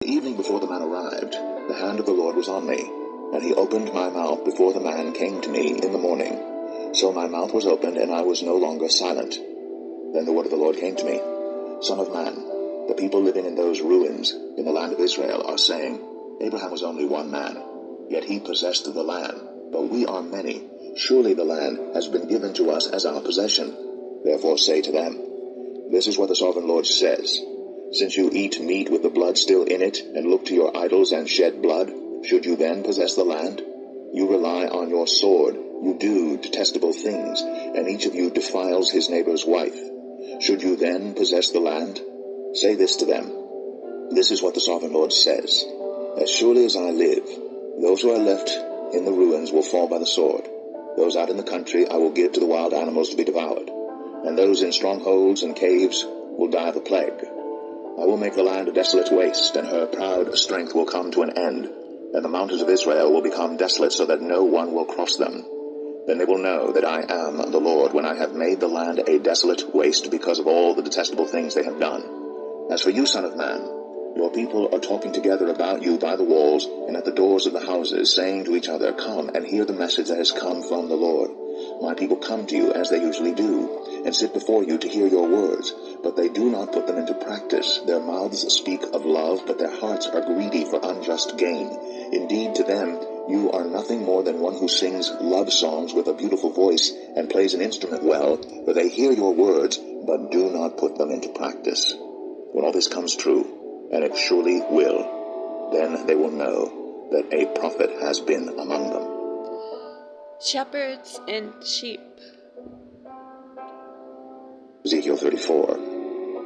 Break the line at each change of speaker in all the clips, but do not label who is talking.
The evening before the man arrived, the hand of the Lord was on me, and he opened my mouth before the man came to me in the morning. So my mouth was opened, and I was no longer silent. Then the word of the Lord came to me, Son of man, the people living in those ruins in the land of Israel are saying, Abraham was only one man, yet he possessed the land, but we are many. Surely the land has been given to us as our possession. Therefore say to them, This is what the sovereign Lord says. Since you eat meat with the blood still in it, and look to your idols and shed blood, should you then possess the land? You rely on your sword, you do detestable things, and each of you defiles his neighbor's wife. Should you then possess the land? Say this to them, This is what the sovereign Lord says. As surely as I live, those who are left in the ruins will fall by the sword. Those out in the country I will give to the wild animals to be devoured, and those in strongholds and caves will die of the plague. I will make the land a desolate waste, and her proud strength will come to an end, and the mountains of Israel will become desolate so that no one will cross them. Then they will know that I am the Lord when I have made the land a desolate waste because of all the detestable things they have done. As for you, son of man, your people are talking together about you by the walls and at the doors of the houses, saying to each other, Come and hear the message that has come from the Lord. My people come to you as they usually do, and sit before you to hear your words, but they do not put them into practice. Their mouths speak of love, but their hearts are greedy for unjust gain. Indeed, to them you are nothing more than one who sings love songs with a beautiful voice and plays an instrument well, for they hear your words, but do not put them into practice. When all this comes true, and it surely will, then they will know that a prophet has been among them.
Shepherds and sheep.
Ezekiel 34.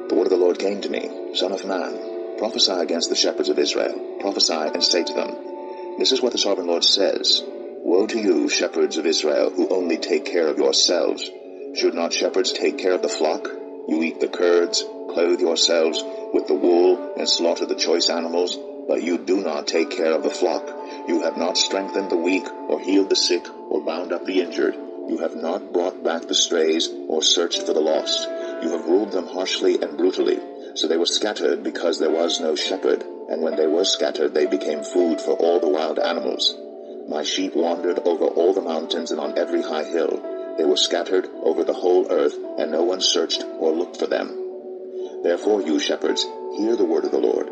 The word of the Lord came to me, Son of man, prophesy against the shepherds of Israel. Prophesy and say to them, This is what the sovereign Lord says. Woe to you, shepherds of Israel, who only take care of yourselves. Should not shepherds take care of the flock? You eat the curds, clothe yourselves with the wool, and slaughter the choice animals, but you do not take care of the flock. You have not strengthened the weak, or healed the sick, or bound up the injured. You have not brought back the strays, or searched for the lost. You have ruled them harshly and brutally. So they were scattered because there was no shepherd, and when they were scattered they became food for all the wild animals. My sheep wandered over all the mountains and on every high hill. They were scattered over the whole earth, and no one searched or looked for them. Therefore, you shepherds, hear the word of the Lord.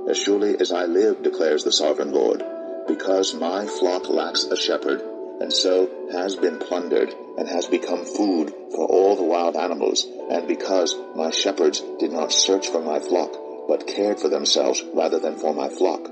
As surely as I live, declares the sovereign Lord, because my flock lacks a shepherd, and so has been plundered, and has become food for all the wild animals, and because my shepherds did not search for my flock, but cared for themselves rather than for my flock.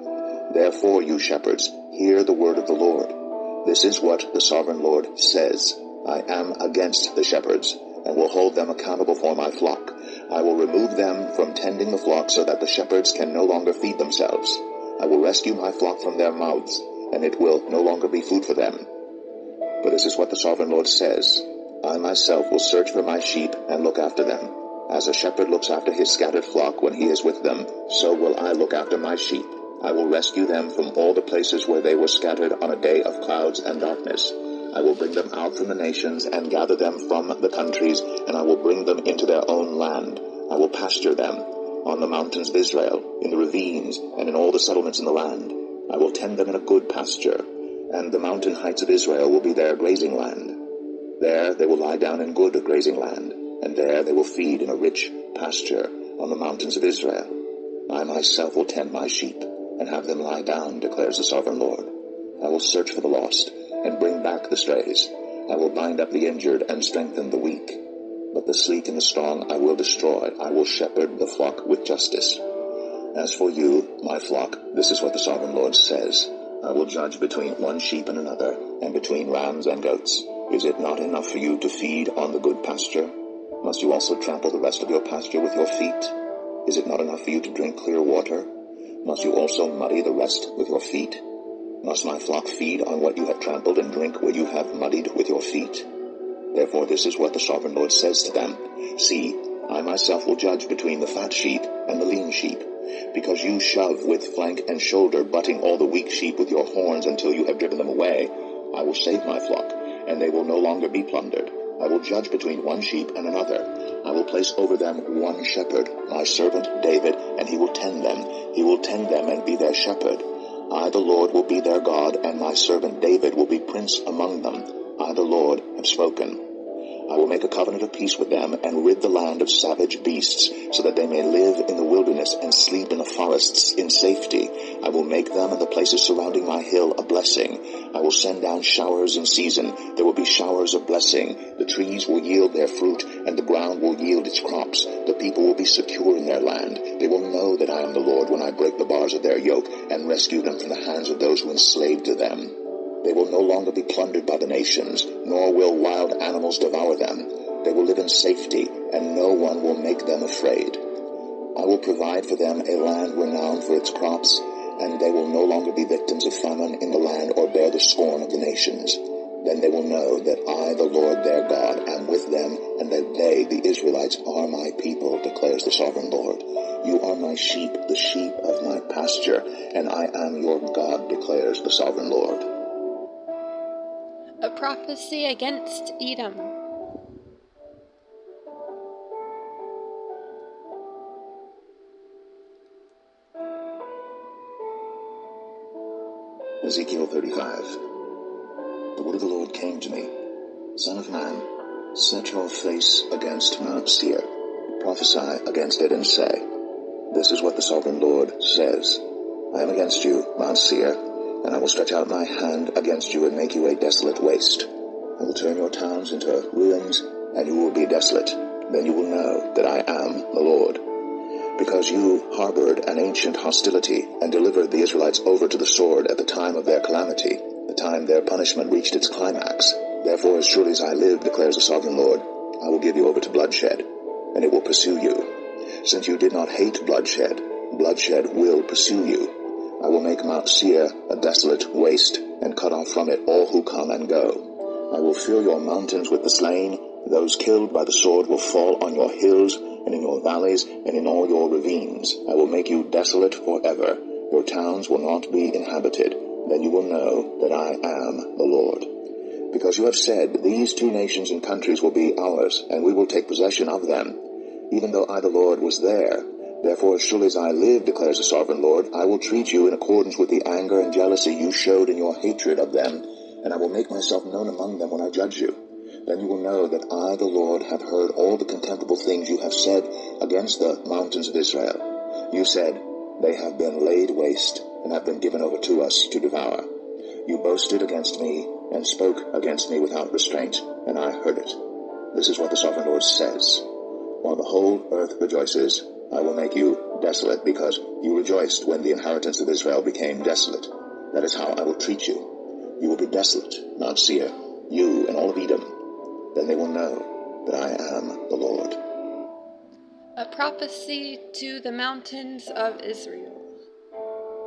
Therefore, you shepherds, hear the word of the Lord. This is what the sovereign Lord says. I am against the shepherds, and will hold them accountable for my flock. I will remove them from tending the flock so that the shepherds can no longer feed themselves. I will rescue my flock from their mouths, and it will no longer be food for them. For this is what the sovereign Lord says. I myself will search for my sheep and look after them. As a shepherd looks after his scattered flock when he is with them, so will I look after my sheep. I will rescue them from all the places where they were scattered on a day of clouds and darkness. I will bring them out from the nations and gather them from the countries, and I will bring them into their own land. I will pasture them on the mountains of Israel, in the ravines, and in all the settlements in the land. I will tend them in a good pasture, and the mountain heights of Israel will be their grazing land. There they will lie down in good grazing land, and there they will feed in a rich pasture on the mountains of Israel. I myself will tend my sheep, and have them lie down, declares the sovereign Lord. I will search for the lost, and bring back the strays. I will bind up the injured and strengthen the weak. But the sleek and the strong I will destroy. I will shepherd the flock with justice. As for you, my flock, this is what the sovereign Lord says. I will judge between one sheep and another, and between rams and goats. Is it not enough for you to feed on the good pasture? Must you also trample the rest of your pasture with your feet? Is it not enough for you to drink clear water? Must you also muddy the rest with your feet? Must my flock feed on what you have trampled and drink where you have muddied with your feet? Therefore this is what the sovereign Lord says to them. See, I myself will judge between the fat sheep and the lean sheep, because you shove with flank and shoulder, butting all the weak sheep with your horns until you have driven them away. I will save my flock, and they will no longer be plundered. I I will judge between one sheep and another. I will place over them one shepherd, my servant David, and he will tend them. He will tend them and be their shepherd. I, the Lord, will be their God, and my servant David will be prince among them. I, the Lord, have spoken. I will make a covenant of peace with them, and rid the land of savage beasts, so that they may live in the wilderness and sleep in the forests in safety. I will make them and the places surrounding my hill a blessing. I will send down showers in season. There will be showers of blessing. The trees will yield their fruit, and the ground will yield its crops. The people will be secure in their land. They will know that I am the Lord when I break the bars of their yoke, and rescue them from the hands of those who enslaved them. They will no longer be plundered by the nations, nor will wild animals devour them. They will live in safety, and no one will make them afraid. I will provide for them a land renowned for its crops, and they will no longer be victims of famine in the land or bear the scorn of the nations. Then they will know that I, the Lord their God, am with them, and that they, the Israelites, are my people, declares the sovereign Lord. You are my sheep, the sheep of my pasture, and I am your God, declares the sovereign Lord.
A prophecy against Edom.
Ezekiel 35. The word of the Lord came to me. Son of man, set your face against Mount Seir. Prophesy against it and say, this is what the sovereign Lord says. I am against you, Mount Seir, and I will stretch out my hand against you and make you a desolate waste. I will turn your towns into ruins, and you will be desolate. Then you will know that I am the Lord. Because you harbored an ancient hostility and delivered the Israelites over to the sword at the time of their calamity, the time their punishment reached its climax. Therefore, as surely as I live, declares the sovereign Lord, I will give you over to bloodshed, and it will pursue you. Since you did not hate bloodshed, bloodshed will pursue you. I will make Mount Seir a desolate waste, and cut off from it all who come and go. I will fill your mountains with the slain. Those killed by the sword will fall on your hills, and in your valleys, and in all your ravines. I will make you desolate forever. Your towns will not be inhabited. Then you will know that I am the Lord. Because you have said, these two nations and countries will be ours, and we will take possession of them, even though I the Lord was there. Therefore, as surely as I live, declares the sovereign Lord, I will treat you in accordance with the anger and jealousy you showed in your hatred of them, and I will make myself known among them when I judge you. Then you will know that I, the Lord, have heard all the contemptible things you have said against the mountains of Israel. You said, they have been laid waste, and have been given over to us to devour. You boasted against me, and spoke against me without restraint, and I heard it. This is what the sovereign Lord says. While the whole earth rejoices, I will make you desolate, because you rejoiced when the inheritance of Israel became desolate. That is how I will treat you. You will be desolate, Mount Seir, you and all of Edom. Then they will know that I am the Lord.
A prophecy to the mountains of Israel.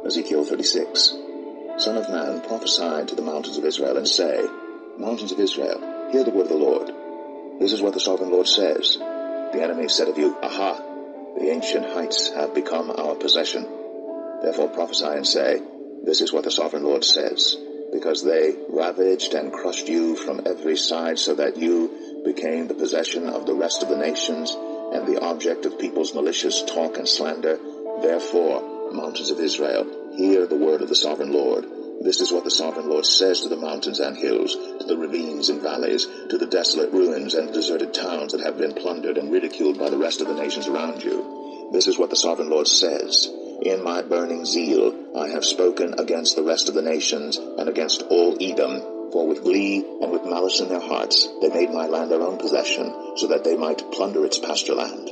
Ezekiel 36. Son of man, prophesy to the mountains of Israel and say, mountains of Israel, hear the word of the Lord. This is what the sovereign Lord says. The enemy said of you, aha, the ancient heights have become our possession. Therefore prophesy and say, this is what the sovereign Lord says. Because they ravaged and crushed you from every side, so that you became the possession of the rest of the nations, and the object of people's malicious talk and slander. Therefore, mountains of Israel, hear the word of the sovereign Lord. This is what the sovereign Lord says to the mountains and hills, to the ravines and valleys, to the desolate ruins and deserted towns that have been plundered and ridiculed by the rest of the nations around you. This is what the sovereign Lord says. In my burning zeal I have spoken against the rest of the nations and against all Edom, for with glee and with malice in their hearts they made my land their own possession, so that they might plunder its pasture land.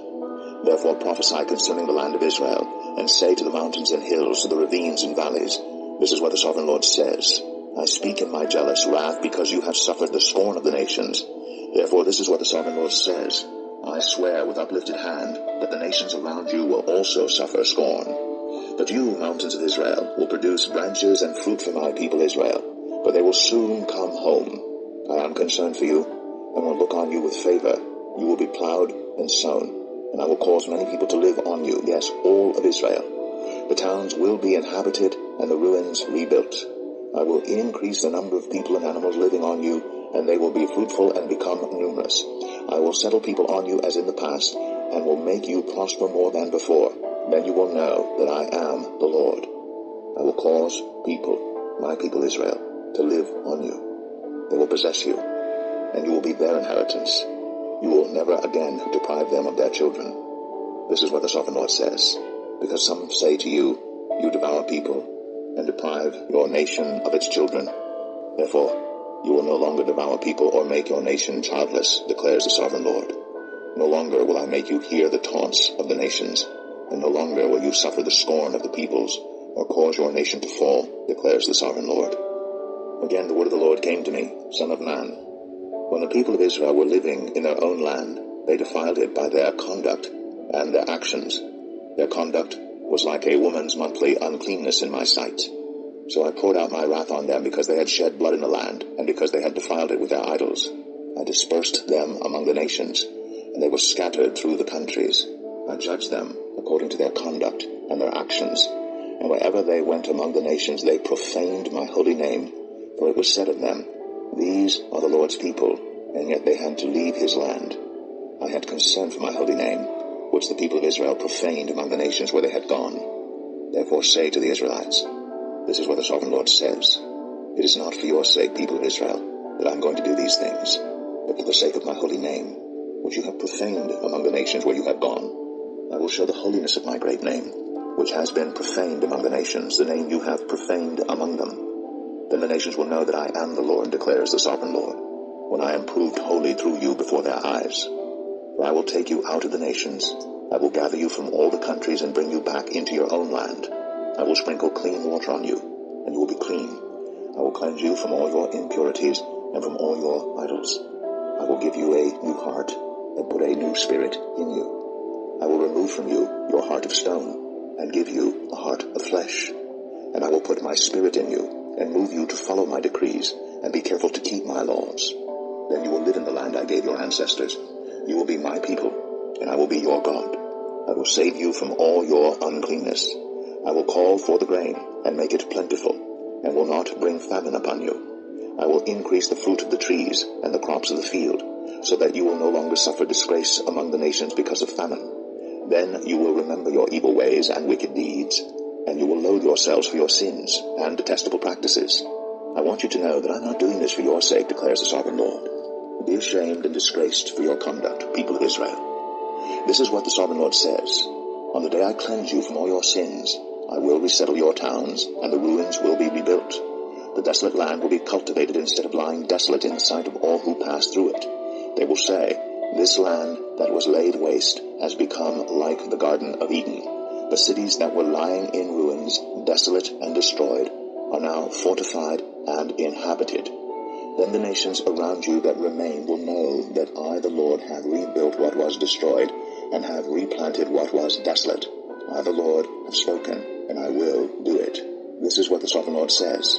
Therefore prophesy concerning the land of Israel, and say to the mountains and hills, to the ravines and valleys, this is what the sovereign Lord says. I speak in my jealous wrath, because you have suffered the scorn of the nations. Therefore this is what the sovereign Lord says. I swear with uplifted hand that the nations around you will also suffer scorn. But you, mountains of Israel, will produce branches and fruit for my people Israel, for they will soon come home. I am concerned for you, and will look on you with favor. You will be plowed and sown, and I will cause many people to live on you, yes, all of Israel. The towns will be inhabited, and the ruins rebuilt. I will increase the number of people and animals living on you, and they will be fruitful and become numerous. I will settle people on you as in the past, and will make you prosper more than before. Then you will know that I am the Lord. I will cause people, my people Israel, to live on you. They will possess you, and you will be their inheritance. You will never again deprive them of their children. This is what the Sovereign Lord says. Because some say to you, you devour people, and deprive your nation of its children. Therefore, you will no longer devour people or make your nation childless, declares the Sovereign Lord. No longer will I make you hear the taunts of the nations, and no longer will you suffer the scorn of the peoples, or cause your nation to fall, declares the Sovereign Lord. Again the word of the Lord came to me, Son of man. When the people of Israel were living in their own land, they defiled it by their conduct and their actions. Their conduct was like a woman's monthly uncleanness in my sight. So I poured out my wrath on them because they had shed blood in the land, and because they had defiled it with their idols. I dispersed them among the nations, and they were scattered through the countries. I judged them according to their conduct and their actions, and wherever they went among the nations they profaned my holy name, for it was said of them, These are the Lord's people, and yet they had to leave his land. I had concern for my holy name, which the people of Israel profaned among the nations where they had gone. Therefore say to the Israelites, This is what the Sovereign Lord says. It is not for your sake, people of Israel, that I am going to do these things, but for the sake of my holy name, which you have profaned among the nations where you have gone. I will show the holiness of my great name, which has been profaned among the nations, the name you have profaned among them. Then the nations will know that I am the Lord, declares the Sovereign Lord, when I am proved holy through you before their eyes. For I will take you out of the nations. I will gather you from all the countries and bring you back into your own land. I will sprinkle clean water on you, and you will be clean. I will cleanse you from all your impurities and from all your idols. I will give you a new heart and put a new spirit in you. I will remove from you your heart of stone and give you a heart of flesh. And I will put my spirit in you and move you to follow my decrees and be careful to keep my laws. Then you will live in the land I gave your ancestors. You will be my people, and I will be your God. I will save you from all your uncleanness. I will call for the grain and make it plentiful, and will not bring famine upon you. I will increase the fruit of the trees and the crops of the field, so that you will no longer suffer disgrace among the nations because of famine. Then you will remember your evil ways and wicked deeds, and you will loathe yourselves for your sins and detestable practices. I want you to know that I'm not doing this for your sake, declares the Sovereign Lord. Be ashamed and disgraced for your conduct, people of Israel. This is what the Sovereign Lord says. On the day I cleanse you from all your sins, I will resettle your towns, and the ruins will be rebuilt. The desolate land will be cultivated instead of lying desolate in the sight of all who pass through it. They will say, This land that was laid waste has become like the Garden of Eden. The cities that were lying in ruins, desolate and destroyed, are now fortified and inhabited. Then the nations around you that remain will know that I, the Lord, have rebuilt what was destroyed, and have replanted what was desolate. I, the Lord, have spoken, and I will do it. This is what the Sovereign Lord says.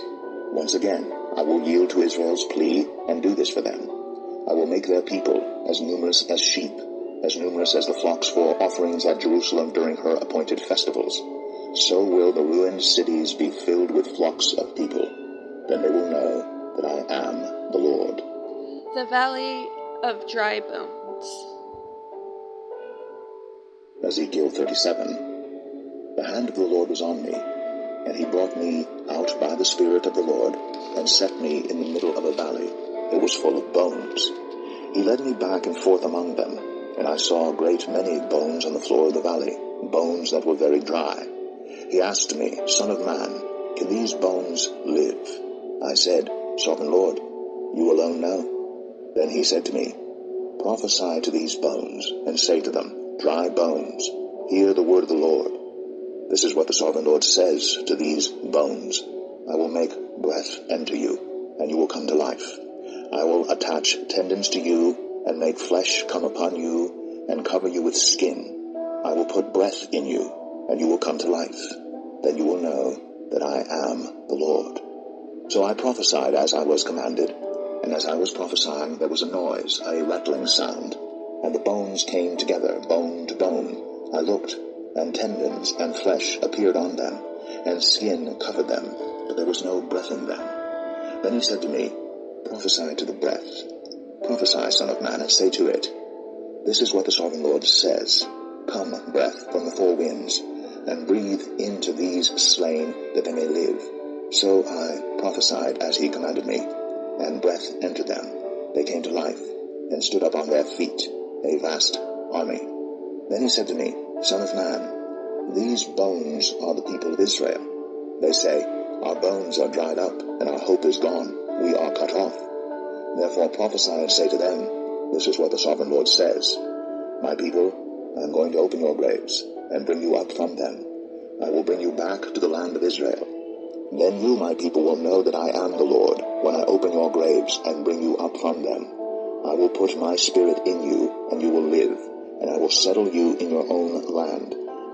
Once again, I will yield to Israel's plea and do this for them. I will make their people as numerous as sheep, as numerous as the flocks for offerings at Jerusalem during her appointed festivals. So will the ruined cities be filled with flocks of people. Then they will know that I am the Lord.
The Valley of Dry Bones.
Ezekiel 37. The hand of the Lord was on me, and he brought me out by the Spirit of the Lord, and set me in the middle of a valley. It was full of bones. He led me back and forth among them, and I saw a great many bones on the floor of the valley, bones that were very dry. He asked me, Son of man, can these bones live? I said, Sovereign Lord, you alone know. Then he said to me, Prophesy to these bones, and say to them, Dry bones, hear the word of the Lord. This is what the Sovereign Lord says to these bones. I will make breath enter you, and you will come to life. I will attach tendons to you, and make flesh come upon you, and cover you with skin. I will put breath in you, and you will come to life. Then you will know that I am the Lord. So I prophesied as I was commanded, and as I was prophesying there was a noise, a rattling sound, and the bones came together, bone to bone. I looked, and tendons and flesh appeared on them, and skin covered them, but there was no breath in them. Then he said to me, Prophesy to the breath. Prophesy, son of man, and say to it, This is what the sovereign Lord says. Come, breath, from the four winds, and breathe into these slain, that they may live. So I prophesied as he commanded me, and breath entered them. They came to life, and stood up on their feet, a vast army. Then he said to me, Son of man, these bones are the people of Israel. They say, Our bones are dried up, and our hope is gone. We are cut off. Therefore prophesy and say to them, This is what the sovereign Lord says. My people, I am going to open your graves, and bring you up from them. I will bring you back to the land of Israel. Then you, my people, will know that I am the Lord, when I open your graves and bring you up from them. I will put my spirit in you, and you will live, and I will settle you in your own land.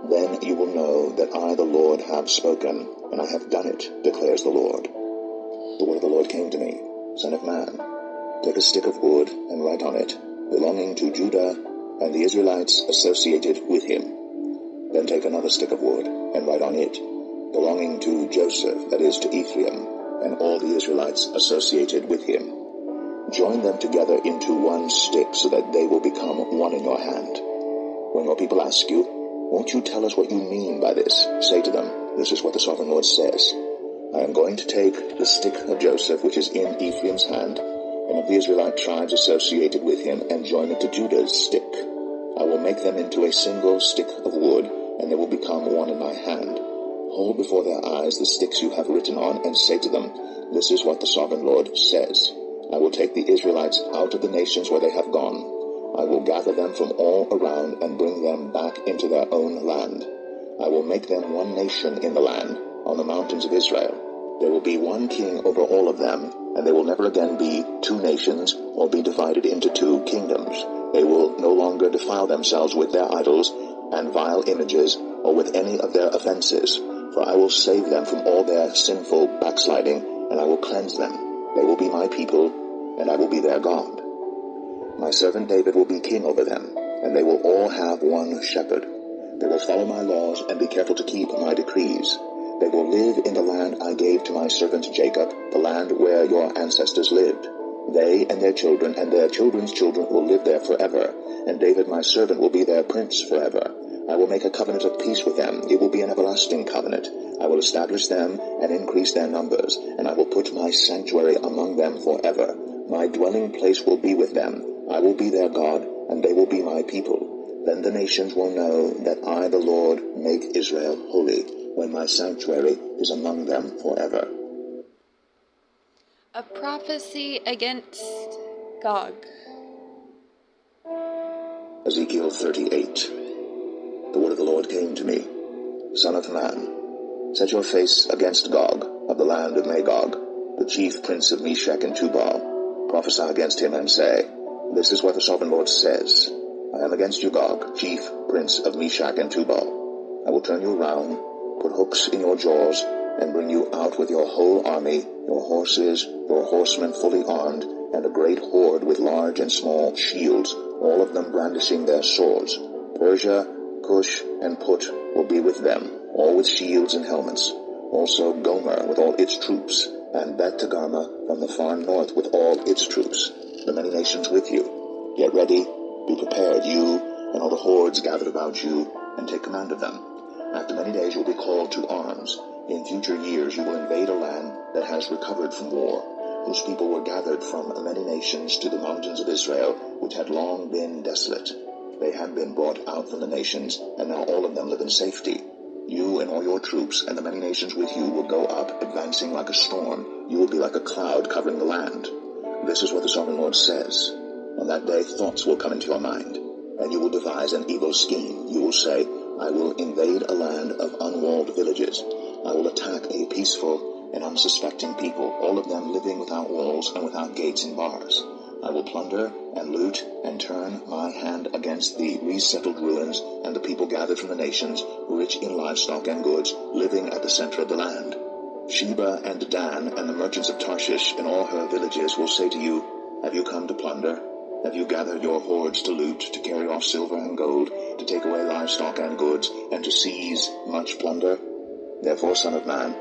Then you will know that I, the Lord, have spoken, and I have done it, declares the Lord. The word of the Lord came to me, Son of man, take a stick of wood and write on it, belonging to Judah and the Israelites associated with him. Then take another stick of wood and write on it, belonging to Joseph, that is, to Ephraim, and all the Israelites associated with him. Join them together into one stick, so that they will become one in your hand. When your people ask you, Won't you tell us what you mean by this? Say to them, This is what the sovereign Lord says. I am going to take the stick of Joseph, which is in Ephraim's hand, and of the Israelite tribes associated with him, and join it to Judah's stick. I will make them into a single stick of wood, and they will become one in my hand. Hold before their eyes the sticks you have written on, and say to them, This is what the sovereign Lord says. I will take the Israelites out of the nations where they have gone. I will gather them from all around and bring them back into their own land. I will make them one nation in the land, on the mountains of Israel. There will be one king over all of them, and they will never again be two nations or be divided into two kingdoms. They will no longer defile themselves with their idols and vile images or with any of their offenses, for I will save them from all their sinful backsliding, and I will cleanse them. They will be my people, and I will be their God. My servant David will be king over them, and they will all have one shepherd. They will follow my laws and be careful to keep my decrees. They will live in the land I gave to my servant Jacob, the land where your ancestors lived. They and their children and their children's children will live there forever, and David my servant will be their prince forever. I will make a covenant of peace with them. It will be an everlasting covenant. I will establish them and increase their numbers, and I will put my sanctuary among them forever. My dwelling place will be with them. I will be their God, and they will be my people. Then the nations will know that I, the Lord, make Israel holy, when my sanctuary is among them forever.
A prophecy against Gog.
Ezekiel 38. The word of the Lord came to me, Son of man, set your face against Gog, of the land of Magog, the chief prince of Meshech and Tubal. Prophesy against him and say, This is what the sovereign Lord says. I am against you, Gog, chief prince of Meshech and Tubal. I will turn you around, put hooks in your jaws, and bring you out with your whole army, your horses, your horsemen fully armed, and a great horde with large and small shields, all of them brandishing their swords. Persia, Cush, and Put will be with them, all with shields and helmets. Also Gomer with all its troops, and Bet-Togarmah from the far north with all its troops, the many nations with you. Get ready, be prepared, you, and all the hordes gathered about you, and take command of them. After many days you will be called to arms. In future years you will invade a land that has recovered from war, whose people were gathered from many nations to the mountains of Israel, which had long been desolate. They had been brought out from the nations, and now all of them live in safety. You and all your troops and the many nations with you will go up, advancing like a storm. You will be like a cloud covering the land. This is what the sovereign Lord says. On that day thoughts will come into your mind, and you will devise an evil scheme. You will say, I will invade a land of unwalled villages. I will attack a peaceful and unsuspecting people, all of them living without walls and without gates and bars. I will plunder and loot and turn my hand against the resettled ruins and the people gathered from the nations, rich in livestock and goods, living at the center of the land. Sheba and Dan and the merchants of Tarshish and all her villages will say to you, Have you come to plunder? Have you gathered your hordes to loot, to carry off silver and gold, to take away livestock and goods, and to seize much plunder? Therefore, son of man,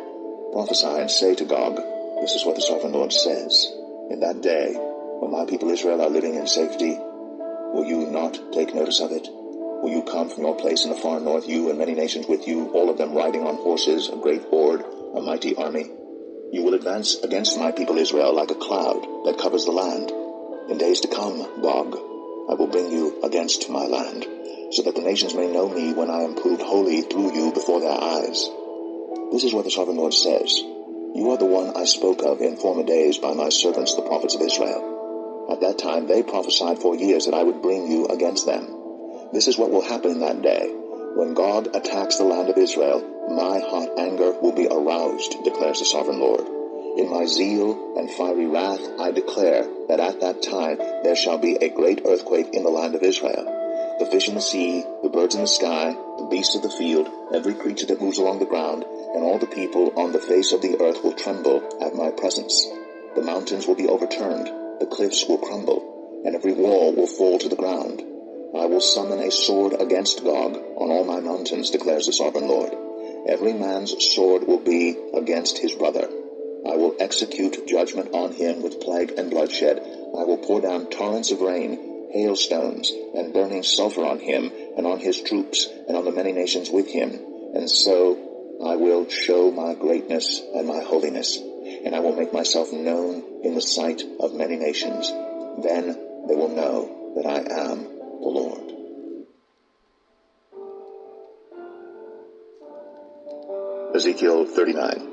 prophesy and say to Gog, This is what the sovereign Lord says. In that day, when my people Israel are living in safety, will you not take notice of it? Will you come from your place in the far north, you and many nations with you, all of them riding on horses, a great horde, a mighty army? You will advance against my people Israel like a cloud that covers the land. In days to come, Gog, I will bring you against my land, so that the nations may know me when I am proved holy through you before their eyes. This is what the Sovereign Lord says. You are the one I spoke of in former days by my servants the prophets of Israel. At that time they prophesied for years that I would bring you against them. This is what will happen in that day. When God attacks the land of Israel, my hot anger will be aroused, declares the Sovereign Lord. In my zeal and fiery wrath I declare that at that time there shall be a great earthquake in the land of Israel. The fish in the sea, the birds in the sky, the beasts of the field, every creature that moves along the ground, and all the people on the face of the earth will tremble at my presence. The mountains will be overturned, the cliffs will crumble, and every wall will fall to the ground. I will summon a sword against Gog on all my mountains, declares the Sovereign Lord. Every man's sword will be against his brother. I will execute judgment on him with plague and bloodshed. I will pour down torrents of rain, hailstones, and burning sulfur on him, and on his troops, and on the many nations with him. And so I will show my greatness and my holiness, and I will make myself known in the sight of many nations. Then they will know that I am the Lord. Ezekiel 39.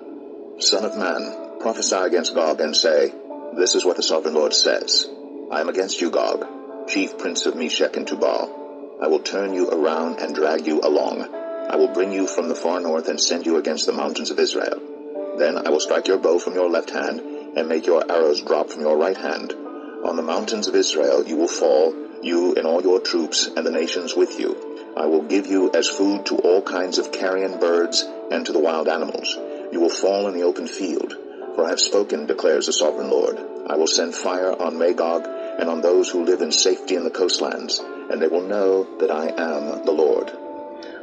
Son of man, prophesy against Gog and say, This is what the Sovereign Lord says. I am against you, Gog, chief prince of Meshech and Tubal. I will turn you around and drag you along. I will bring you from the far north and send you against the mountains of Israel. Then I will strike your bow from your left hand and make your arrows drop from your right hand. On the mountains of Israel you will fall, you and all your troops and the nations with you. I will give you as food to all kinds of carrion birds and to the wild animals. You will fall in the open field. For I have spoken, declares the Sovereign Lord. I will send fire on Magog and on those who live in safety in the coastlands, and they will know that I am the Lord.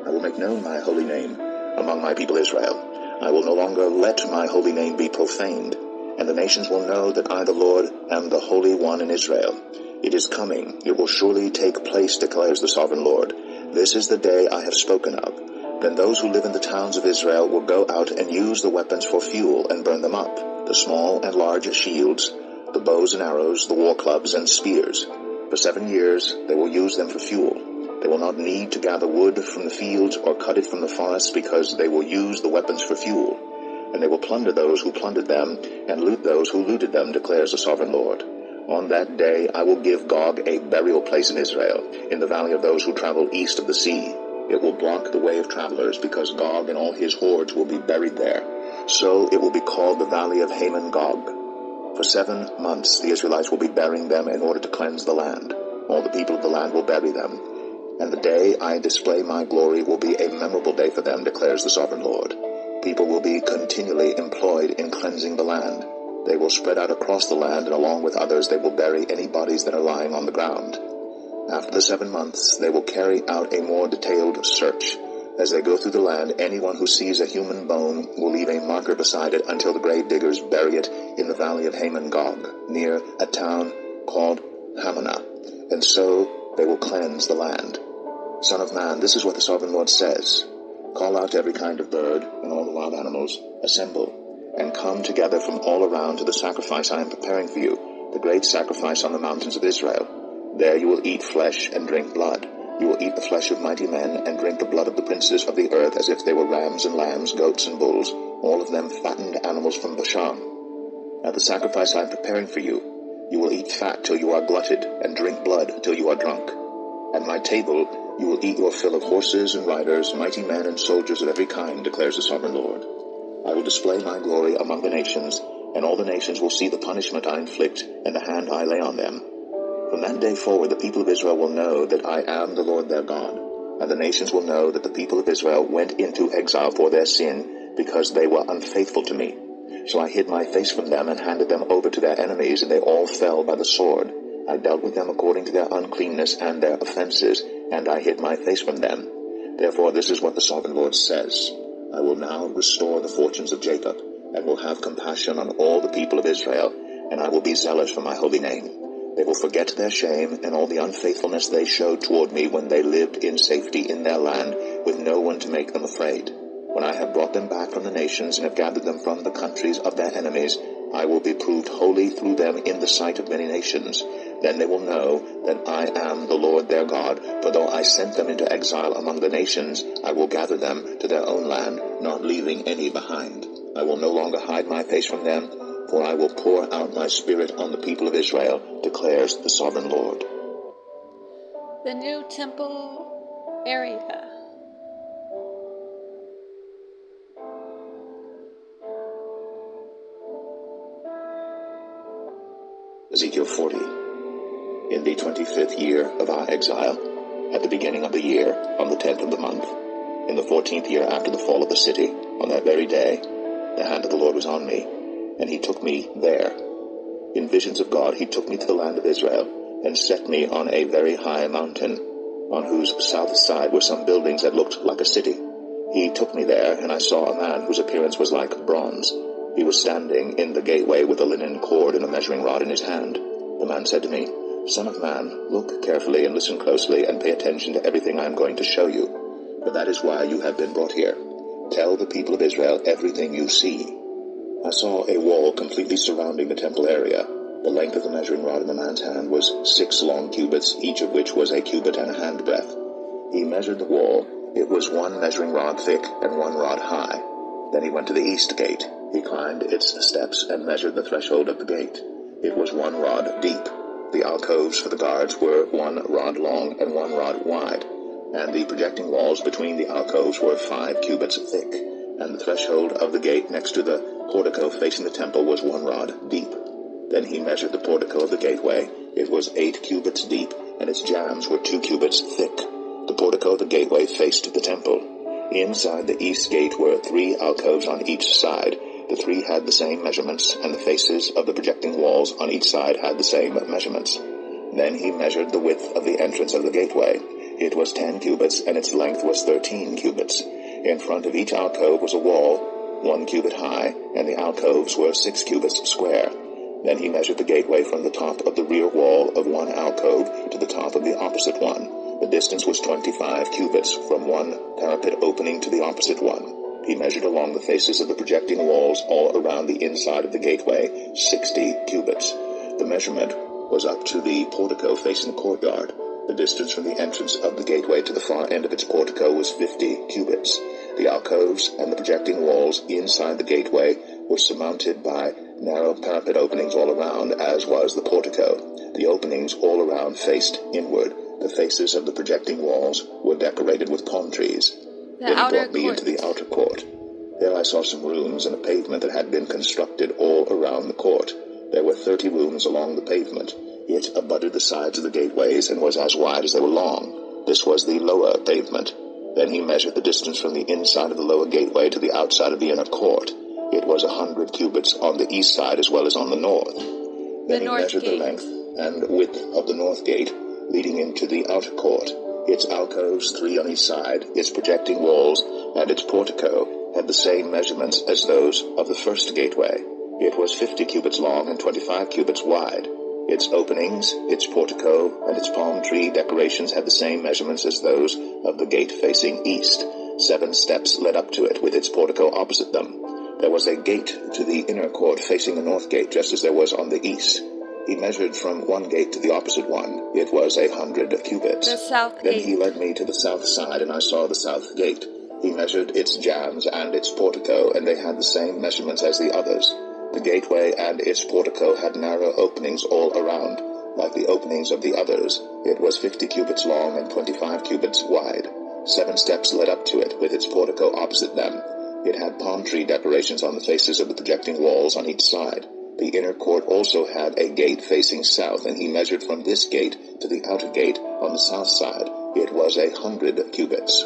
I will make known my holy name among my people Israel. I will no longer let my holy name be profaned, and the nations will know that I, the Lord, am the Holy One in Israel. It is coming, it will surely take place, declares the Sovereign Lord. This is the day I have spoken of. Then those who live in the towns of Israel will go out and use the weapons for fuel and burn them up, the small and large shields, the bows and arrows, the war clubs and spears. For 7 years they will use them for fuel. They will not need to gather wood from the fields or cut it from the forests, because they will use the weapons for fuel. And they will plunder those who plundered them and loot those who looted them, declares the Sovereign Lord. On that day I will give Gog a burial place in Israel, in the valley of those who travel east of the sea. It will block the way of travelers, because Gog and all his hordes will be buried there. So it will be called the Valley of Haman Gog. For 7 months the Israelites will be burying them in order to cleanse the land. All the people of the land will bury them. And the day I display my glory will be a memorable day for them, declares the Sovereign Lord. People will be continually employed in cleansing the land. They will spread out across the land, and along with others they will bury any bodies that are lying on the ground. After the 7 months they will carry out a more detailed search. As they go through the land, anyone who sees a human bone will leave a marker beside it until the grave diggers bury it in the valley of Haman Gog, near a town called Hamanah. And so they will cleanse the land. Son of man, this is what the Sovereign Lord says. Call out every kind of bird and all the wild animals. Assemble, and come together from all around to the sacrifice I am preparing for you, the great sacrifice on the mountains of Israel. There you will eat flesh and drink blood. You will eat the flesh of mighty men and drink the blood of the princes of the earth, as if they were rams and lambs, goats and bulls, all of them fattened animals from Bashan. At the sacrifice I am preparing for you, you will eat fat till you are glutted, and drink blood till you are drunk. At my table you will eat your fill of horses and riders, mighty men and soldiers of every kind, declares the Sovereign Lord. I will display my glory among the nations, and all the nations will see the punishment I inflict and the hand I lay on them. From that day forward the people of Israel will know that I am the Lord their God, and the nations will know that the people of Israel went into exile for their sin, because they were unfaithful to me. So I hid my face from them and handed them over to their enemies, and they all fell by the sword. I dealt with them according to their uncleanness and their offenses, and I hid my face from them. Therefore this is what the Sovereign Lord says. I will now restore the fortunes of Jacob, and will have compassion on all the people of Israel, and I will be zealous for my holy name. They will forget their shame and all the unfaithfulness they showed toward me when they lived in safety in their land, with no one to make them afraid. When I have brought them back from the nations and have gathered them from the countries of their enemies, I will be proved holy through them in the sight of many nations. Then they will know that I am the Lord their God, for though I sent them into exile among the nations, I will gather them to their own land, not leaving any behind. I will no longer hide my face from them, for I will pour out my spirit on the people of Israel, declares the sovereign Lord.
The new temple area.
Ezekiel 40. In the 25th year of our exile, at the beginning of the year, on the 10th of the month, in the 14th year after the fall of the city, on that very day, the hand of the Lord was on me, and he took me there. In visions of God, he took me to the land of Israel, and set me on a very high mountain, on whose south side were some buildings that looked like a city. He took me there, and I saw a man whose appearance was like bronze. He was standing in the gateway with a linen cord and a measuring rod in his hand. The man said to me, Son of man, look carefully and listen closely, and pay attention to everything I am going to show you. For that is why you have been brought here. Tell the people of Israel everything you see. I saw a wall completely surrounding the temple area. The length of the measuring rod in the man's hand was 6 long cubits, each of which was a cubit and a handbreadth. He measured the wall. It was 1 measuring rod thick and 1 rod high. Then he went to the east gate. He climbed its steps and measured the threshold of the gate. It was 1 rod deep. The alcoves for the guards were 1 rod long and 1 rod wide, and the projecting walls between the alcoves were 5 cubits thick, and the threshold of the gate next to the portico facing the temple was 1 rod deep. Then he measured the portico of the gateway. It was 8 cubits deep, and its jambs were 2 cubits thick. The portico of the gateway faced the temple. Inside the east gate were 3 alcoves on each side. The 3 had the same measurements, and the faces of the projecting walls on each side had the same measurements. Then he measured the width of the entrance of the gateway. It was 10 cubits, and its length was 13 cubits. In front of each alcove was a wall, 1 cubit high, and the alcoves were 6 cubits square. Then he measured the gateway from the top of the rear wall of 1 alcove to the top of the opposite one. The distance was 25 cubits from 1 parapet opening to the opposite one. He measured along the faces of the projecting walls all around the inside of the gateway, 60 cubits. The measurement was up to the portico facing the courtyard. The distance from the entrance of the gateway to the far end of its portico was 50 cubits. The alcoves and the projecting walls inside the gateway were surmounted by narrow parapet openings all around, as was the portico. The openings all around faced inward. The faces of the projecting walls were decorated with palm trees. Then he brought me into the outer court. There I saw some rooms and a pavement that had been constructed all around the court. There were 30 rooms along the pavement. It abutted the sides of the gateways and was as wide as they were long. This was the lower pavement. Then he measured the distance from the inside of the lower gateway to the outside of the inner court. It was 100 cubits on the east side as well as on the north. Then he measured the length and width of the north gate leading into the outer court. Its alcoves, 3 on each side, its projecting walls, and its portico had the same measurements as those of the first gateway. It was 50 cubits long and 25 cubits wide. Its openings, its portico, and its palm tree decorations had the same measurements as those of the gate facing east. 7 steps led up to it, with its portico opposite them. There was a gate to the inner court facing the north gate, just as there was on the east. He measured from 1 gate to the opposite one. It was 100 cubits.
The south
Then
gate.
he led me to the south side, and I saw the south gate. He measured its jambs and its portico, and they had the same measurements as the others. The gateway and its portico had narrow openings all around, like the openings of the others. It was 50 cubits long and 25 cubits wide. 7 steps led up to it, with its portico opposite them. It had palm tree decorations on the faces of the projecting walls on each side. The inner court also had a gate facing south, and he measured from this gate to the outer gate on the south side. It was 100 cubits.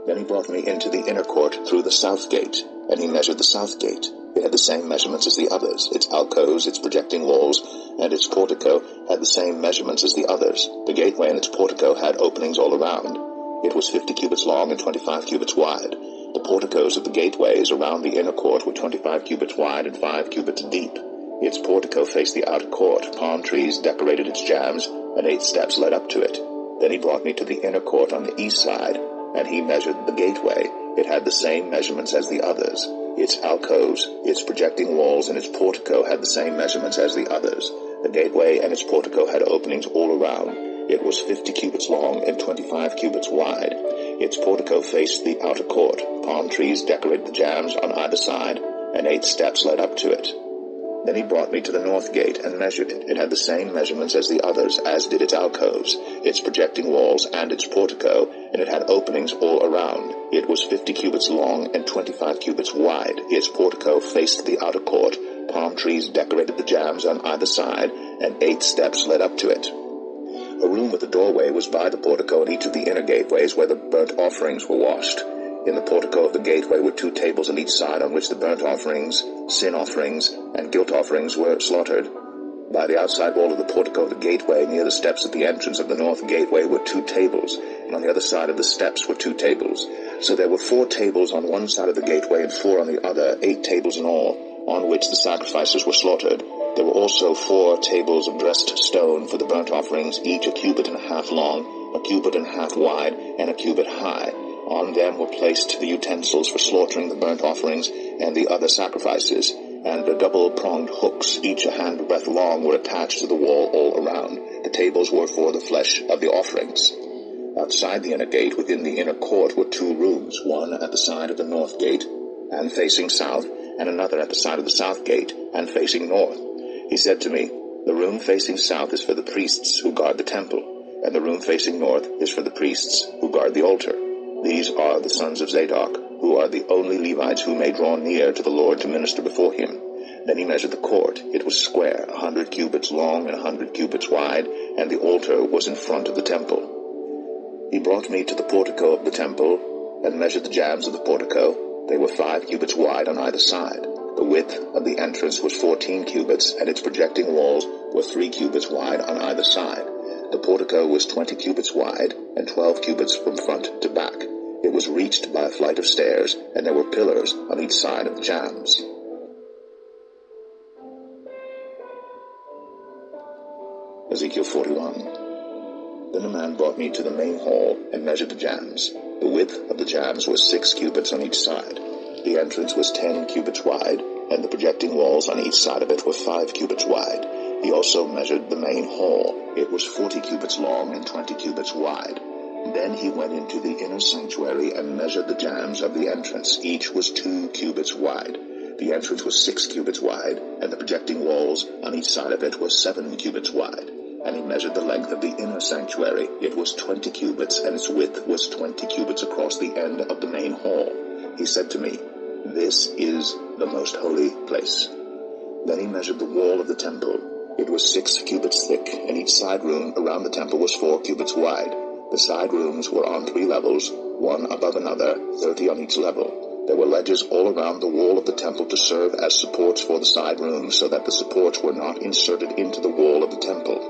Then he brought me into the inner court through the south gate, and he measured the south gate. It had the same measurements as the others. Its alcoves, its projecting walls, and its portico had the same measurements as the others. The gateway and its portico had openings all around. It was 50 cubits long and 25 cubits wide. The porticos of the gateways around the inner court were 25 cubits wide and 5 cubits deep. Its portico faced the outer court. Palm trees decorated its jambs, and 8 steps led up to it. Then he brought me to the inner court on the east side, and he measured the gateway. It had the same measurements as the others. Its alcoves, its projecting walls, and its portico had the same measurements as the others. The gateway and its portico had openings all around. It was 50 cubits long and 25 cubits wide. Its portico faced the outer court. Palm trees decorated the jambs on either side, and 8 steps led up to it. Then he brought me to the north gate and measured it. It had the same measurements as the others, as did its alcoves, its projecting walls, and its portico, and it had openings all around. It was 50 cubits long and 25 cubits wide. Its portico faced the outer court. Palm trees decorated the jambs on either side, and 8 steps led up to it. A room with a doorway was by the portico at each of the inner gateways where the burnt offerings were washed. In the portico of the gateway were 2 tables on each side on which the burnt offerings, sin offerings, and guilt offerings were slaughtered. By the outside wall of the portico of the gateway, near the steps at the entrance of the north gateway, were 2 tables, and on the other side of the steps were 2 tables. So there were 4 tables on one side of the gateway and 4 on the other, 8 tables in all, on which the sacrifices were slaughtered. There were also 4 tables of dressed stone for the burnt offerings, each 1.5 cubits long, 1.5 cubits wide, and 1 cubit high. On them were placed the utensils for slaughtering the burnt offerings and the other sacrifices, and the double-pronged hooks, each 1 handbreadth long, were attached to the wall all around. The tables were for the flesh of the offerings. Outside the inner gate, within the inner court, were 2 rooms, one at the side of the north gate, and facing south, and another at the side of the south gate, and facing north. He said to me, "The room facing south is for the priests who guard the temple, and the room facing north is for the priests who guard the altar. These are the sons of Zadok, who are the only Levites who may draw near to the Lord to minister before him." Then he measured the court. It was square, 100 cubits long and 100 cubits wide, and the altar was in front of the temple. He brought me to the portico of the temple, and measured the jambs of the portico. They were 5 cubits wide on either side. The width of the entrance was 14 cubits, and its projecting walls were 3 cubits wide on either side. The portico was 20 cubits wide, and 12 cubits from front to back. It was reached by a flight of stairs, and there were pillars on each side of the jambs. Ezekiel 41. Then a man brought me to the main hall, and measured the jambs. The width of the jambs was 6 cubits on each side. The entrance was 10 cubits wide, and the projecting walls on each side of it were 5 cubits wide. He also measured the main hall. It was 40 cubits long and 20 cubits wide. Then he went into the inner sanctuary and measured the jambs of the entrance. Each was 2 cubits wide. The entrance was 6 cubits wide, and the projecting walls on each side of it were 7 cubits wide. And he measured the length of the inner sanctuary. It was 20 cubits, and its width was 20 cubits across the end of the main hall. He said to me, "This is the most holy place." Then he measured the wall of the temple. It was 6 cubits thick, and each side room around the temple was 4 cubits wide. The side rooms were on 3 levels, one above another, 30 on each level. There were ledges all around the wall of the temple to serve as supports for the side rooms, so that the supports were not inserted into the wall of the temple.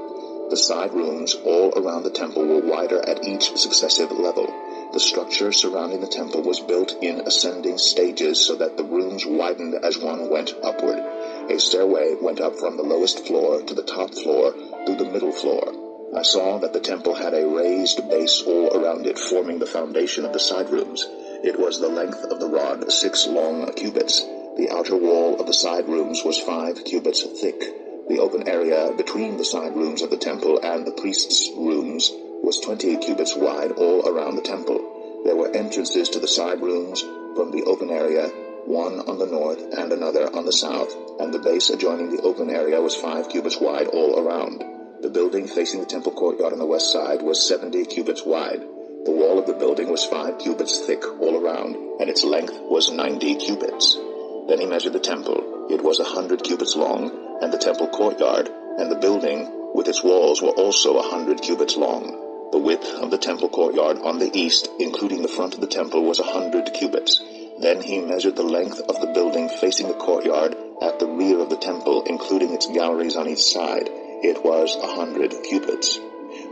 The side rooms all around the temple were wider at each successive level. The structure surrounding the temple was built in ascending stages, so that the rooms widened as one went upward. A stairway went up from the lowest floor to the top floor through the middle floor. I saw that the temple had a raised base all around it, forming the foundation of the side rooms. It was the length of the rod, 6 long cubits. The outer wall of the side rooms was 5 cubits thick. The open area between the side rooms of the temple and the priests' rooms was 20 cubits wide all around the temple. There were entrances to the side rooms from the open area, one on the north and another on the south, and the base adjoining the open area was 5 cubits wide all around. The building facing the temple courtyard on the west side was 70 cubits wide. The wall of the building was 5 cubits thick all around, and its length was 90 cubits. Then he measured the temple. It was 100 cubits long, and the temple courtyard, and the building with its walls were also 100 cubits long. The width of the temple courtyard on the east, including the front of the temple, was 100 cubits. Then he measured the length of the building facing the courtyard at the rear of the temple, including its galleries on each side. It was 100 cubits.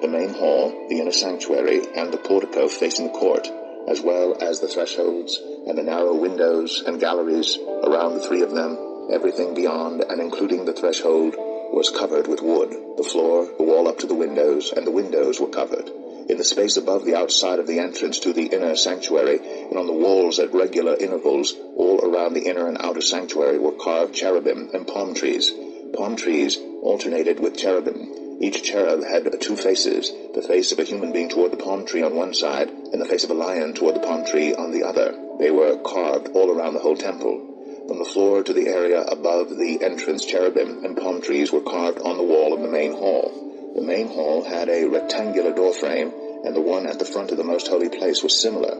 The main hall, the inner sanctuary, and the portico facing the court, as well as the thresholds and the narrow windows and galleries around the 3 of them, Everything beyond and including the threshold was covered with wood. The floor, the wall up to the windows, and the windows were covered. In the space above the outside of the entrance to the inner sanctuary, and on the walls at regular intervals, all around the inner and outer sanctuary were carved cherubim and palm trees. Palm trees alternated with cherubim. Each cherub had two faces, the face of a human being toward the palm tree on one side, and the face of a lion toward the palm tree on the other. They were carved all around the whole temple. From the floor to the area above the entrance, cherubim and palm trees were carved on the wall of the main hall. The main hall had a rectangular doorframe, and the one at the front of the most holy place was similar.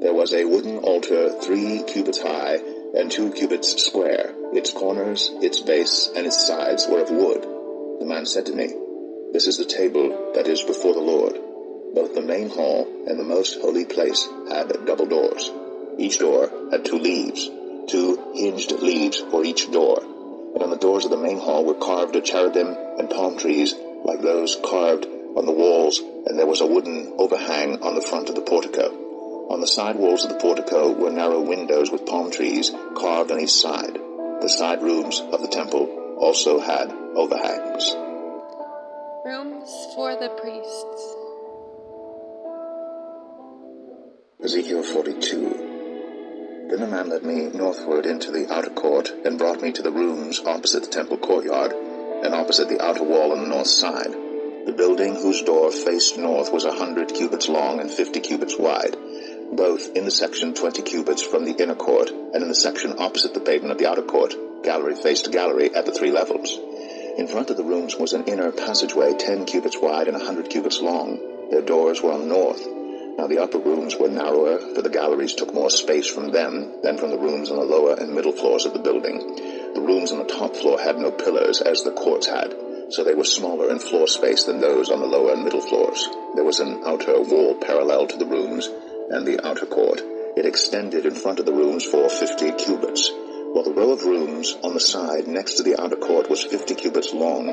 There was a wooden altar 3 cubits high and 2 cubits square. Its corners, its base, and its sides were of wood. The man said to me, "This is the table that is before the Lord." Both the main hall and the most holy place had double doors. Each door had 2 leaves, 2 hinged leaves for each door. And on the doors of the main hall were carved cherubim and palm trees like those carved on the walls, and there was a wooden overhang on the front of the portico. On the side walls of the portico were narrow windows with palm trees carved on each side. The side rooms of the temple also had overhangs.
Rooms for the priests.
Ezekiel 42. Then the man led me northward into the outer court and brought me to the rooms opposite the temple courtyard and opposite the outer wall on the north side. The building whose door faced north was 100 cubits long and 50 cubits wide, both in the section 20 cubits from the inner court, and in the section opposite the pavement of the outer court, gallery faced gallery at the 3 levels. In front of the rooms was an inner passageway 10 cubits wide and 100 cubits long. Their doors were on the north. Now the upper rooms were narrower, for the galleries took more space from them than from the rooms on the lower and middle floors of the building. The rooms on the top floor had no pillars, as the courts had, so they were smaller in floor space than those on the lower and middle floors. There was an outer wall parallel to the rooms and the outer court. It extended in front of the rooms for 50 cubits, while the row of rooms on the side next to the outer court was 50 cubits long.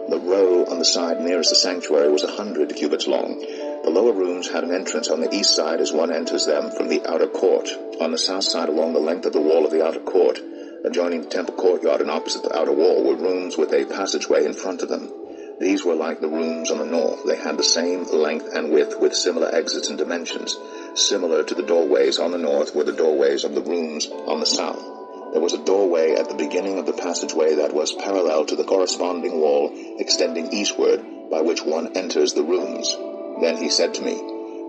The row on the side nearest the sanctuary was 100 cubits long. The lower rooms had an entrance on the east side as one enters them from the outer court. On the south side along the length of the wall of the outer court, adjoining the temple courtyard and opposite the outer wall, were rooms with a passageway in front of them. These were like the rooms on the north. They had the same length and width with similar exits and dimensions. Similar to the doorways on the north were the doorways of the rooms on the south. There was a doorway at the beginning of the passageway that was parallel to the corresponding wall extending eastward, by which one enters the rooms. Then he said to me,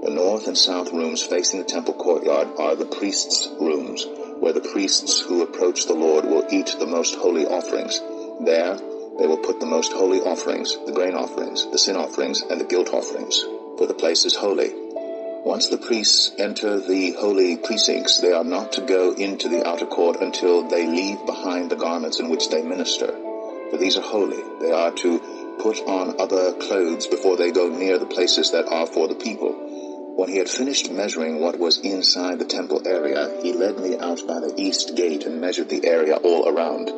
"The north and south rooms facing the temple courtyard are the priests' rooms, where the priests who approach the Lord will eat the most holy offerings. There they will put the most holy offerings, the grain offerings, the sin offerings, and the guilt offerings, for the place is holy. Once the priests enter the holy precincts, they are not to go into the outer court until they leave behind the garments in which they minister, for these are holy. They are to put on other clothes before they go near the places that are for the people." When he had finished measuring what was inside the temple area, he led me out by the east gate and measured the area all around.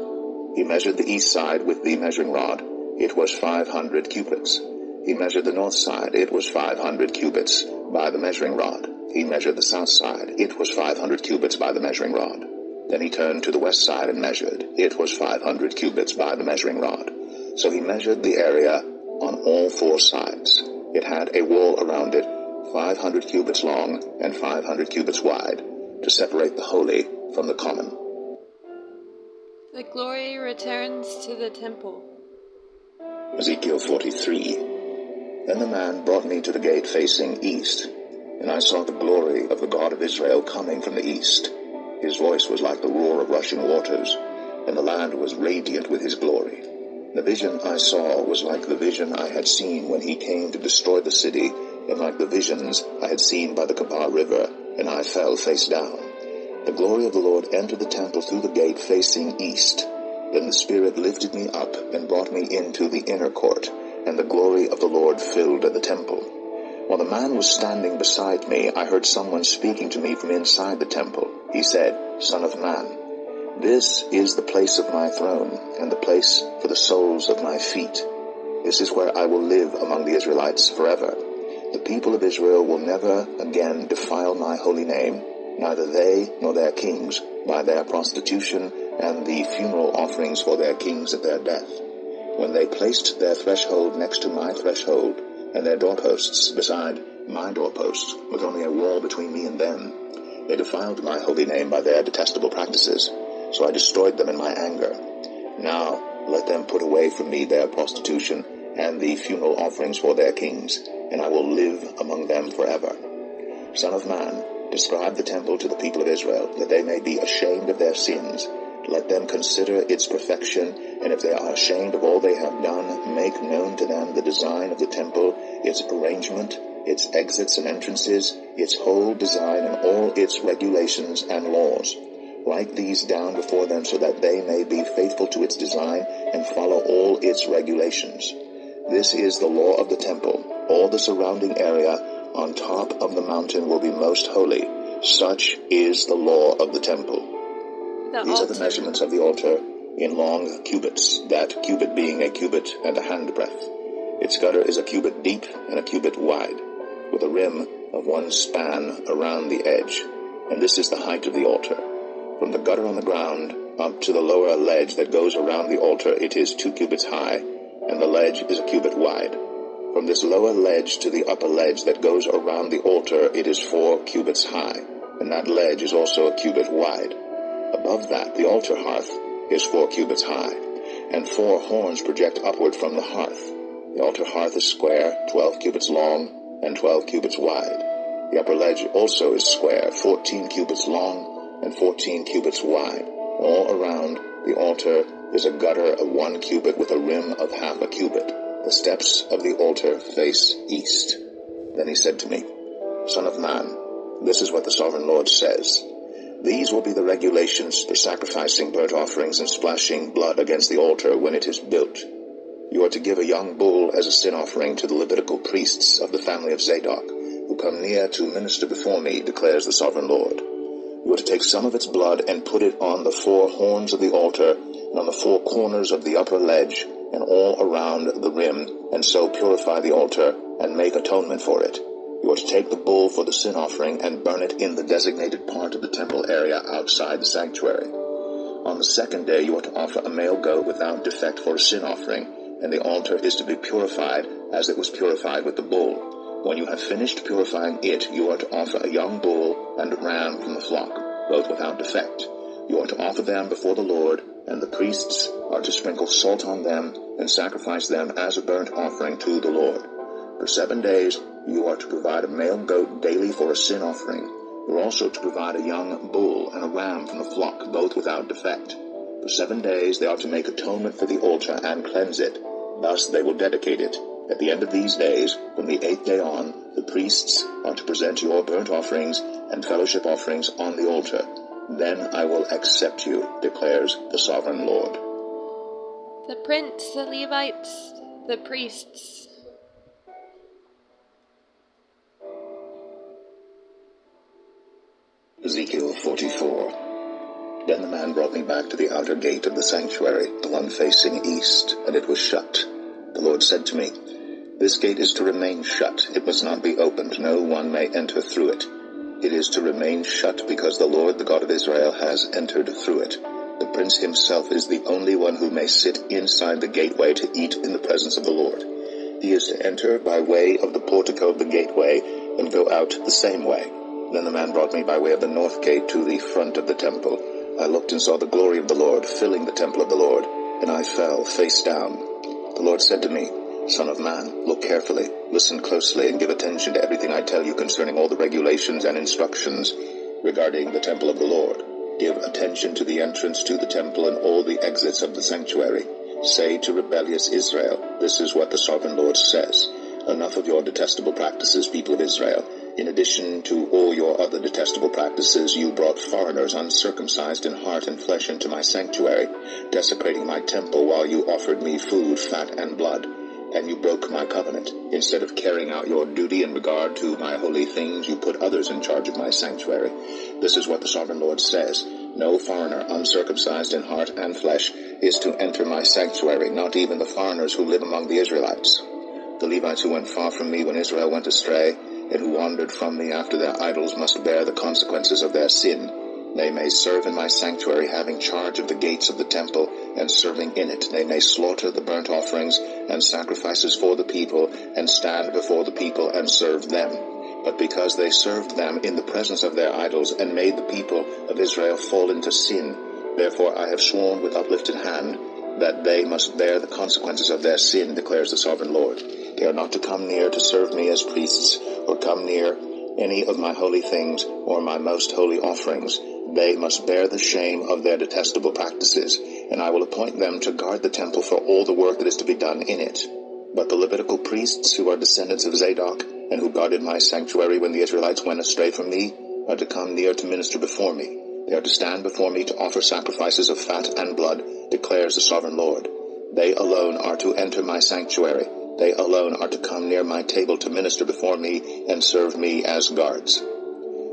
He measured the east side with the measuring rod. It was 500 cubits. He measured the north side. It was 500 cubits by the measuring rod. He measured the south side. It was 500 cubits by the measuring rod. Then he turned to the west side and measured. It was 500 cubits by the measuring rod. So he measured the area on all 4 sides. It had a wall around it, 500 cubits long and 500 cubits wide, to separate the holy from the common.
The glory returns to the temple.
Ezekiel 43. Then the man brought me to the gate facing east, and I saw the glory of the God of Israel coming from the east. His voice was like the roar of rushing waters, and the land was radiant with his glory. The vision I saw was like the vision I had seen when he came to destroy the city, and like the visions I had seen by the Kabar River, and I fell face down. The glory of the Lord entered the temple through the gate facing east. Then the Spirit lifted me up and brought me into the inner court, and the glory of the Lord filled the temple. While the man was standing beside me, I heard someone speaking to me from inside the temple. He said, "Son of man, this is the place of my throne, and the place for the soles of my feet. This is where I will live among the Israelites forever. The people of Israel will never again defile my holy name, neither they nor their kings, by their prostitution and the funeral offerings for their kings at their death. When they placed their threshold next to my threshold, and their doorposts beside my doorposts, with only a wall between me and them, they defiled my holy name by their detestable practices, so I destroyed them in my anger. Now let them put away from me their prostitution and the funeral offerings for their kings, and I will live among them forever. Son of man, describe the temple to the people of Israel, that they may be ashamed of their sins. Let them consider its perfection, and if they are ashamed of all they have done, make known to them the design of the temple, its arrangement, its exits and entrances, its whole design and all its regulations and laws. Write these down before them so that they may be faithful to its design and follow all its regulations. This is the law of the temple. All the surrounding area on top of the mountain will be most holy. Such is the law of the temple. These are the measurements of the altar in long cubits, that cubit being a cubit and a handbreadth. Its gutter is a cubit deep and a cubit wide, with a rim of 1 span around the edge. And this is the height of the altar. From the gutter on the ground up to the lower ledge that goes around the altar, it is 2 cubits high, and the ledge is a cubit wide. From this lower ledge to the upper ledge that goes around the altar, it is 4 cubits high, and that ledge is also a cubit wide. Above that, the altar hearth is 4 cubits high, and 4 horns project upward from the hearth. The altar hearth is square, 12 cubits long, and 12 cubits wide. The upper ledge also is square, 14 cubits long, and 14 cubits wide. All around the altar is a gutter of 1 cubit with a rim of half a cubit. The steps of the altar face east. Then he said to me, Son of man, this is what the sovereign Lord says. These will be the regulations for sacrificing burnt offerings and splashing blood against the altar when it is built. You are to give a young bull as a sin offering to the Levitical priests of the family of Zadok, who come near to minister before me, declares the sovereign Lord. You are to take some of its blood and put it on the 4 horns of the altar, and on the 4 corners of the upper ledge, and all around the rim, and so purify the altar, and make atonement for it. You are to take the bull for the sin offering and burn it in the designated part of the temple area outside the sanctuary. On the 2nd day you are to offer a male goat without defect for a sin offering, and the altar is to be purified as it was purified with the bull. When you have finished purifying it, you are to offer a young bull and a ram from the flock, both without defect. You are to offer them before the Lord, and the priests are to sprinkle salt on them and sacrifice them as a burnt offering to the Lord. For 7 days you are to provide a male goat daily for a sin offering. You are also to provide a young bull and a ram from the flock, both without defect. For 7 days they are to make atonement for the altar and cleanse it. Thus they will dedicate it. At the end of these days, from the 8th day on, the priests are to present your burnt offerings and fellowship offerings on the altar. Then I will accept you, declares the sovereign Lord.
The prince, the Levites, the priests.
Ezekiel 44. Then the man brought me back to the outer gate of the sanctuary, the one facing east, and it was shut. The Lord said to me, This gate is to remain shut. It must not be opened. No one may enter through it. It is to remain shut because the Lord, the God of Israel, has entered through it. The prince himself is the only one who may sit inside the gateway to eat in the presence of the Lord. He is to enter by way of the portico of the gateway and go out the same way. Then the man brought me by way of the north gate to the front of the temple. I looked and saw the glory of the Lord filling the temple of the Lord, and I fell face down. The Lord said to me, Son of man, look carefully, listen closely, and give attention to everything I tell you concerning all the regulations and instructions regarding the temple of the Lord. Give attention to the entrance to the temple and all the exits of the sanctuary. Say to rebellious Israel, This is what the sovereign Lord says. Enough of your detestable practices, people of Israel. In addition to all your other detestable practices, you brought foreigners uncircumcised in heart and flesh into my sanctuary, desecrating my temple while you offered me food, fat, and blood. And you broke my covenant. Instead of carrying out your duty in regard to my holy things, you put others in charge of my sanctuary. This is what the sovereign Lord says. No foreigner uncircumcised in heart and flesh is to enter my sanctuary, not even the foreigners who live among the Israelites. The Levites who went far from me when Israel went astray, and who wandered from me after their idols must bear the consequences of their sin. They may serve in my sanctuary, having charge of the gates of the temple, and serving in it. They may slaughter the burnt offerings and sacrifices for the people, and stand before the people and serve them. But because they served them in the presence of their idols, and made the people of Israel fall into sin, therefore I have sworn with uplifted hand that they must bear the consequences of their sin, declares the sovereign Lord. They are not to come near to serve me as priests, or come near any of my holy things, or my most holy offerings. They must bear the shame of their detestable practices, and I will appoint them to guard the temple for all the work that is to be done in it. But the Levitical priests, who are descendants of Zadok, and who guarded my sanctuary when the Israelites went astray from me, are to come near to minister before me. They are to stand before me to offer sacrifices of fat and blood, declares the sovereign Lord. They alone are to enter my sanctuary. They alone are to come near my table to minister before me and serve me as guards.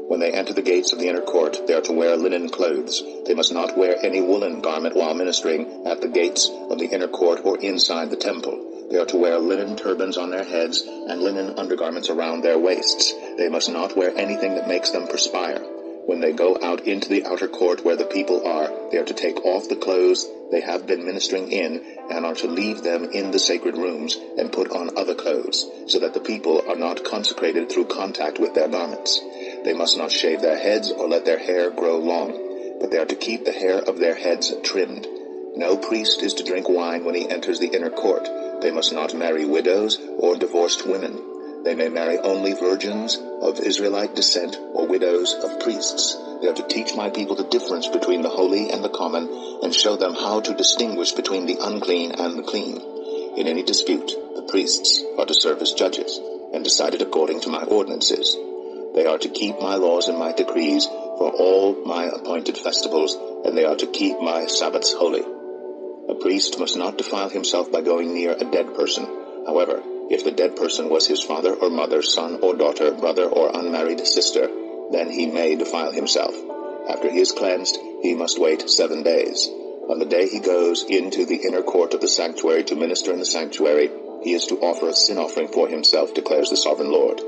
When they enter the gates of the inner court, they are to wear linen clothes. They must not wear any woolen garment while ministering at the gates of the inner court or inside the temple. They are to wear linen turbans on their heads and linen undergarments around their waists. They must not wear anything that makes them perspire. When they go out into the outer court where the people are, they are to take off the clothes they have been ministering in, and are to leave them in the sacred rooms, and put on other clothes, so that the people are not consecrated through contact with their garments. They must not shave their heads or let their hair grow long, but they are to keep the hair of their heads trimmed. No priest is to drink wine when he enters the inner court. They must not marry widows or divorced women. They may marry only virgins of Israelite descent or widows of priests. They are to teach my people the difference between the holy and the common, and show them how to distinguish between the unclean and the clean. In any dispute, the priests are to serve as judges, and decide it according to my ordinances. They are to keep my laws and my decrees for all my appointed festivals, and they are to keep my Sabbaths holy. A priest must not defile himself by going near a dead person. However, if the dead person was his father or mother, son or daughter, brother or unmarried sister, then he may defile himself. After he is cleansed, he must wait 7 days. On the day he goes into the inner court of the sanctuary to minister in the sanctuary, he is to offer a sin offering for himself, declares the sovereign Lord.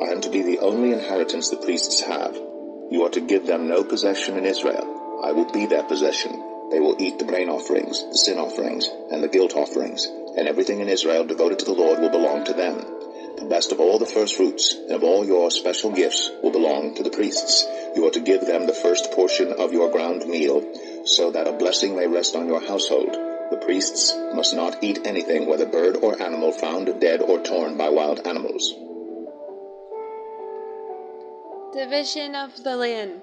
I am to be the only inheritance the priests have. You are to give them no possession in Israel. I will be their possession. They will eat the grain offerings, the sin offerings, and the guilt offerings, and everything in Israel devoted to the Lord will belong to them. The best of all the first fruits and of all your special gifts will belong to the priests. You are to give them the first portion of your ground meal, so that a blessing may rest on your household. The priests must not eat anything, whether bird or animal, found dead or torn by wild animals.
Division of the land.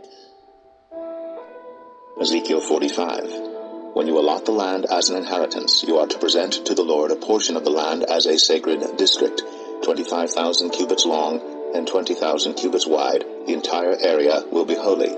Ezekiel 45. When you allot the land as an inheritance, you are to present to the Lord a portion of the land as a sacred district, 25,000 cubits long and 20,000 cubits wide. The entire area will be holy.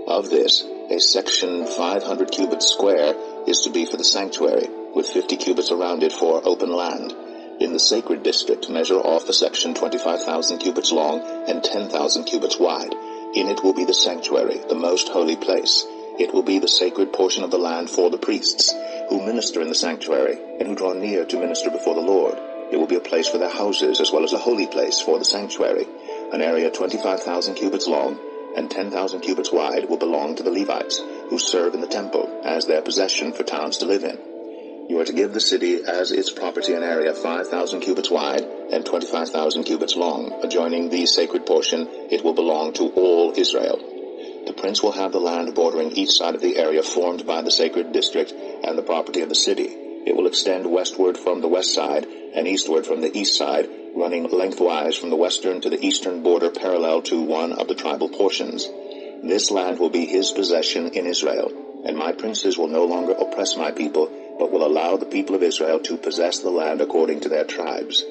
Of this, a section 500 cubits square is to be for the sanctuary, with 50 cubits around it for open land. In the sacred district, measure off the section 25,000 cubits long and 10,000 cubits wide. In it will be the sanctuary, the most holy place. It will be the sacred portion of the land for the priests, who minister in the sanctuary, and who draw near to minister before the Lord. It will be a place for their houses, as well as a holy place for the sanctuary. An area 25,000 cubits long and 10,000 cubits wide will belong to the Levites, who serve in the temple, as their possession for towns to live in. You are to give the city as its property an area 5,000 cubits wide and 25,000 cubits long. Adjoining the sacred portion, it will belong to all Israel. The prince will have the land bordering each side of the area formed by the sacred district and the property of the city. It will extend westward from the west side and eastward from the east side, running lengthwise from the western to the eastern border parallel to one of the tribal portions. This land will be his possession in Israel, and my princes will no longer oppress my people, but will allow the people of Israel to possess the land according to their tribes.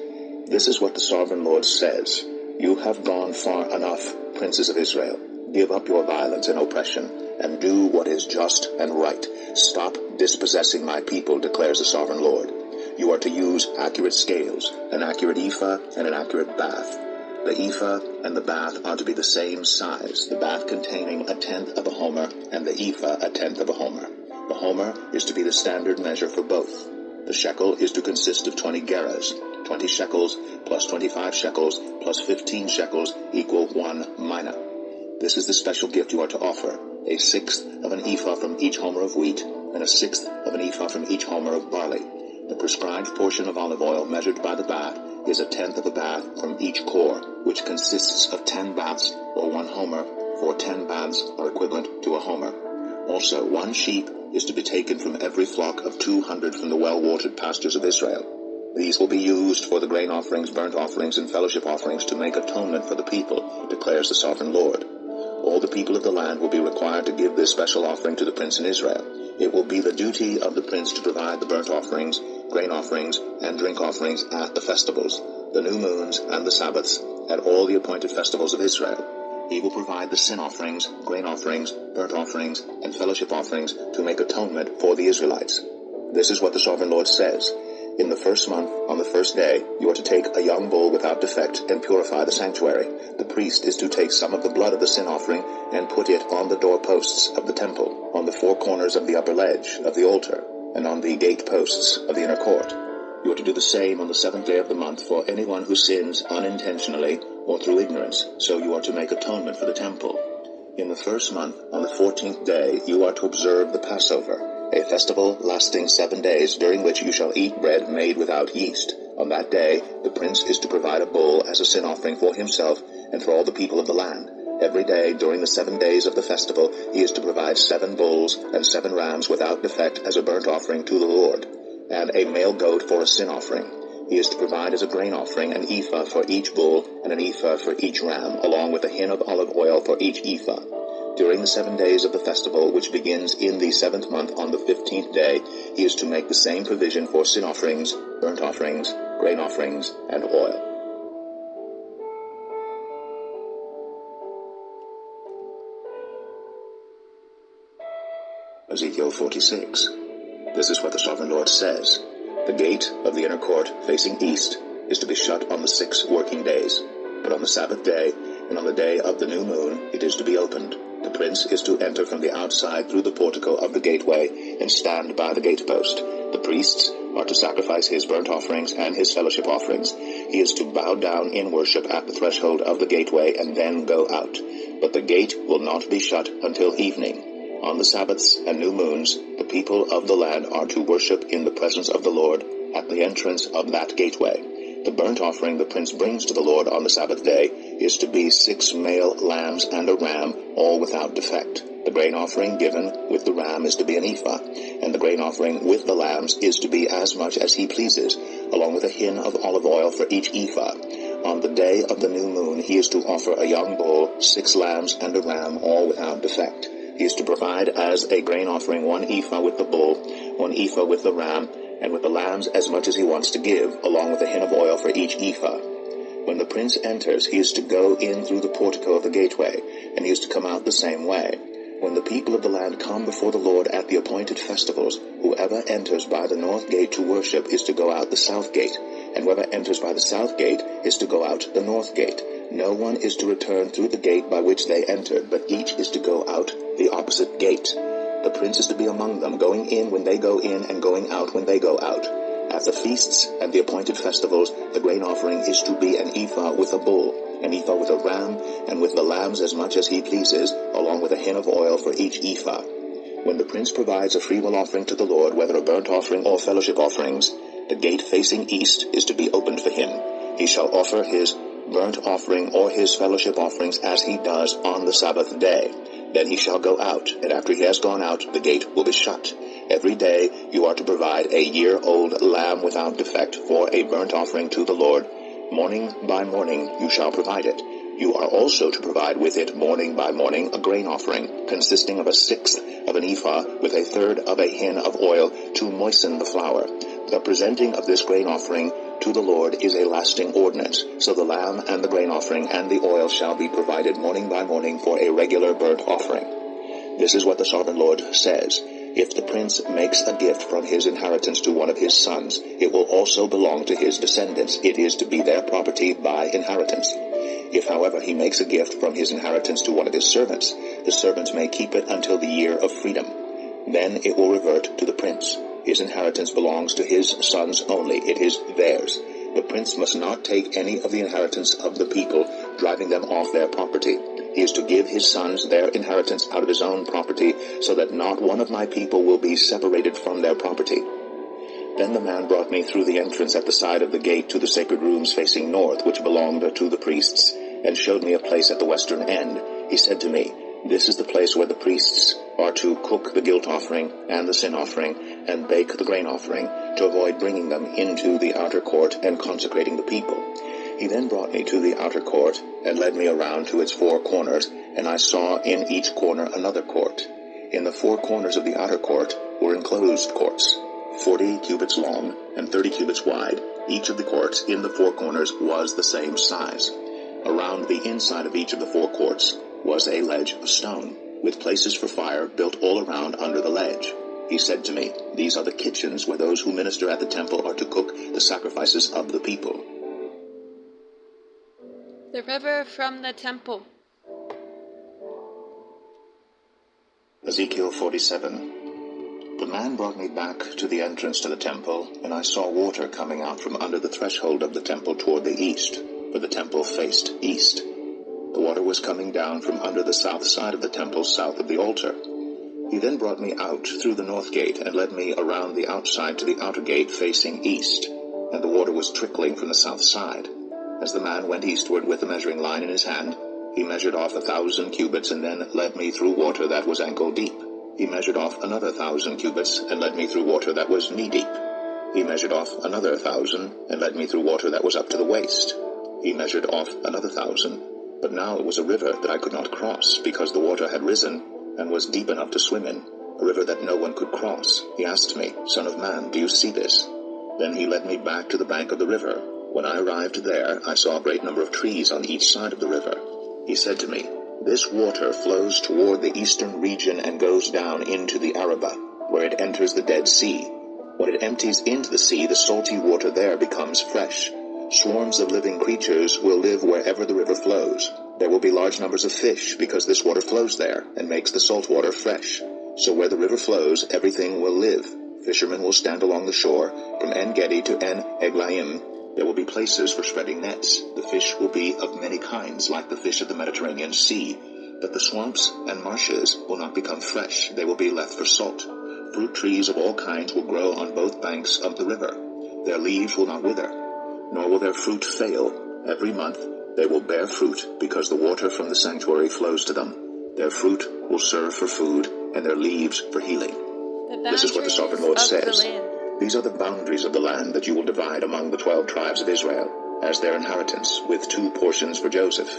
This is what the sovereign Lord says. You have gone far enough, princes of Israel. Give up your violence and oppression, and do what is just and right. Stop dispossessing my people, declares the sovereign Lord. You are to use accurate scales, an accurate ephah and an accurate bath. The ephah and the bath are to be the same size, the bath containing 1/10 of a homer, and the ephah 1/10 of a homer. The homer is to be the standard measure for both. The shekel is to consist of 20 gerahs. 20 shekels plus 25 shekels plus 15 shekels equal 1 mina. This is the special gift you are to offer. a sixth of an ephah from each homer of wheat, and a sixth of an ephah from each homer of barley. The prescribed portion of olive oil measured by the bath is a tenth of a bath from each core, which consists of 10 baths, or 1 homer, for 10 baths are equivalent to a homer. Also, 1 sheep is to be taken from every flock of 200 from the well-watered pastures of Israel. These will be used for the grain offerings, burnt offerings, and fellowship offerings to make atonement for the people, declares the sovereign Lord. All the people of the land will be required to give this special offering to the prince in Israel. It will be the duty of the prince to provide the burnt offerings, grain offerings, and drink offerings at the festivals, the new moons, and the Sabbaths, at all the appointed festivals of Israel. He will provide the sin offerings, grain offerings, burnt offerings, and fellowship offerings to make atonement for the Israelites. This is what the sovereign Lord says. In the first month, on the first day, you are to take a young bull without defect and purify the sanctuary. The priest is to take some of the blood of the sin offering and put it on the doorposts of the temple, on the 4 corners of the upper ledge of the altar, and on the gate posts of the inner court. You are to do the same on the 7th day of the month for anyone who sins unintentionally or through ignorance, so you are to make atonement for the temple. In the first month, on the 14th day, you are to observe the Passover, a festival lasting 7 days, during which you shall eat bread made without yeast. On that day, the prince is to provide a bull as a sin offering for himself and for all the people of the land. Every day during the 7 days of the festival, he is to provide 7 bulls and 7 rams without defect as a burnt offering to the Lord, and a male goat for a sin offering. He is to provide as a grain offering an ephah for each bull and an ephah for each ram, along with a hin of olive oil for each ephah. During the 7 days of the festival, which begins in the 7th month on the 15th day, he is to make the same provision for sin offerings, burnt offerings, grain offerings, and oil. Ezekiel 46. This is what the sovereign Lord says. The gate of the inner court facing east is to be shut on the 6 working days, but on the Sabbath day and on the day of the new moon it is to be opened. The prince is to enter from the outside through the portico of the gateway and stand by the gatepost. The priests are to sacrifice his burnt offerings and his fellowship offerings. He is to bow down in worship at the threshold of the gateway and then go out. But the gate will not be shut until evening. On the Sabbaths and new moons, the people of the land are to worship in the presence of the Lord at the entrance of that gateway. The burnt offering the prince brings to the Lord on the Sabbath day is to be 6 male lambs and a ram, all without defect. The grain offering given with the ram is to be an ephah, and the grain offering with the lambs is to be as much as he pleases, along with a hin of olive oil for each ephah. On the day of the new moon he is to offer a young bull, 6 lambs and a ram, all without defect. He is to provide as a grain offering 1 ephah with the bull, 1 ephah with the ram, and with the lambs as much as he wants to give, along with a hin of oil for each ephah. When the prince enters, he is to go in through the portico of the gateway, and he is to come out the same way. When the people of the land come before the Lord at the appointed festivals, whoever enters by the north gate to worship is to go out the south gate, and whoever enters by the south gate is to go out the north gate. No one is to return through the gate by which they entered, but each is to go out the opposite gate. The prince is to be among them, going in when they go in and going out when they go out. At the feasts and the appointed festivals, the grain offering is to be an ephah with a bull, an ephah with a ram, and with the lambs as much as he pleases, along with a hin of oil for each ephah. When the prince provides a freewill offering to the Lord, whether a burnt offering or fellowship offerings, the gate facing east is to be opened for him. He shall offer his burnt offering or his fellowship offerings as he does on the Sabbath day. Then he shall go out, and after he has gone out, the gate will be shut. Every day you are to provide a year-old lamb without defect for a burnt offering to the Lord. Morning by morning you shall provide it. You are also to provide with it morning by morning a grain offering, consisting of a 1/6 of an ephah with a 1/3 of a hin of oil to moisten the flour. The presenting of this grain offering to the Lord is a lasting ordinance, so the lamb and the grain offering and the oil shall be provided morning by morning for a regular burnt offering. This is what the sovereign Lord says. If the prince makes a gift from his inheritance to one of his sons, it will also belong to his descendants. It is to be their property by inheritance. If, however, he makes a gift from his inheritance to one of his servants, the servants may keep it until the year of freedom. Then it will revert to the prince. His inheritance belongs to his sons only. It is theirs. The prince must not take any of the inheritance of the people, driving them off their property. He is to give his sons their inheritance out of his own property, so that not one of my people will be separated from their property. Then the man brought me through the entrance at the side of the gate to the sacred rooms facing north, which belonged to the priests, and showed me a place at the western end. He said to me, "This is the place where the priests are to cook the guilt offering and the sin offering, and bake the grain offering, to avoid bringing them into the outer court and consecrating the people." He then brought me to the outer court, and led me around to its 4 corners, and I saw in each corner another court. In the 4 corners of the outer court were enclosed courts, 40 cubits long and 30 cubits wide. Each of the courts in the 4 corners was the same size. Around the inside of each of the 4 courts was a ledge of stone, with places for fire built all around under the ledge. He said to me, "These are the kitchens where those who minister at the temple are to cook the sacrifices of the people."
The river from the temple.
Ezekiel 47. The man brought me back to the entrance to the temple, and I saw water coming out from under the threshold of the temple toward the east, for the temple faced east. The water was coming down from under the south side of the temple, south of the altar. He then brought me out through the north gate, and led me around the outside to the outer gate facing east, and the water was trickling from the south side. As the man went eastward with the measuring line in his hand, he measured off 1,000 cubits, and then led me through water that was ankle deep. He measured off another 1,000 cubits, and led me through water that was knee deep. He measured off another 1,000, and led me through water that was up to the waist. He measured off another 1,000, but now it was a river that I could not cross, because the water had risen, and was deep enough to swim in, a river that no one could cross. He asked me, "Son of man, do you see this?" Then he led me back to the bank of the river. When I arrived there, I saw a great number of trees on each side of the river. He said to me, "This water flows toward the eastern region and goes down into the Arabah, where it enters the Dead Sea. When it empties into the sea, the salty water there becomes fresh. Swarms of living creatures will live wherever the river flows. There will be large numbers of fish, because this water flows there and makes the salt water fresh. So where the river flows, everything will live. Fishermen will stand along the shore, from En-Gedi to En-Eglaim. There will be places for spreading nets. The fish will be of many kinds, like the fish of the Mediterranean Sea. But the swamps and marshes will not become fresh. They will be left for salt. Fruit trees of all kinds will grow on both banks of the river. Their leaves will not wither, nor will their fruit fail. Every month they will bear fruit, because the water from the sanctuary flows to them. Their fruit will serve for food, and their leaves for healing." This is what the Sovereign Lord says. "These are the boundaries of the land that you will divide among the 12 tribes of Israel, as their inheritance, with 2 portions for Joseph.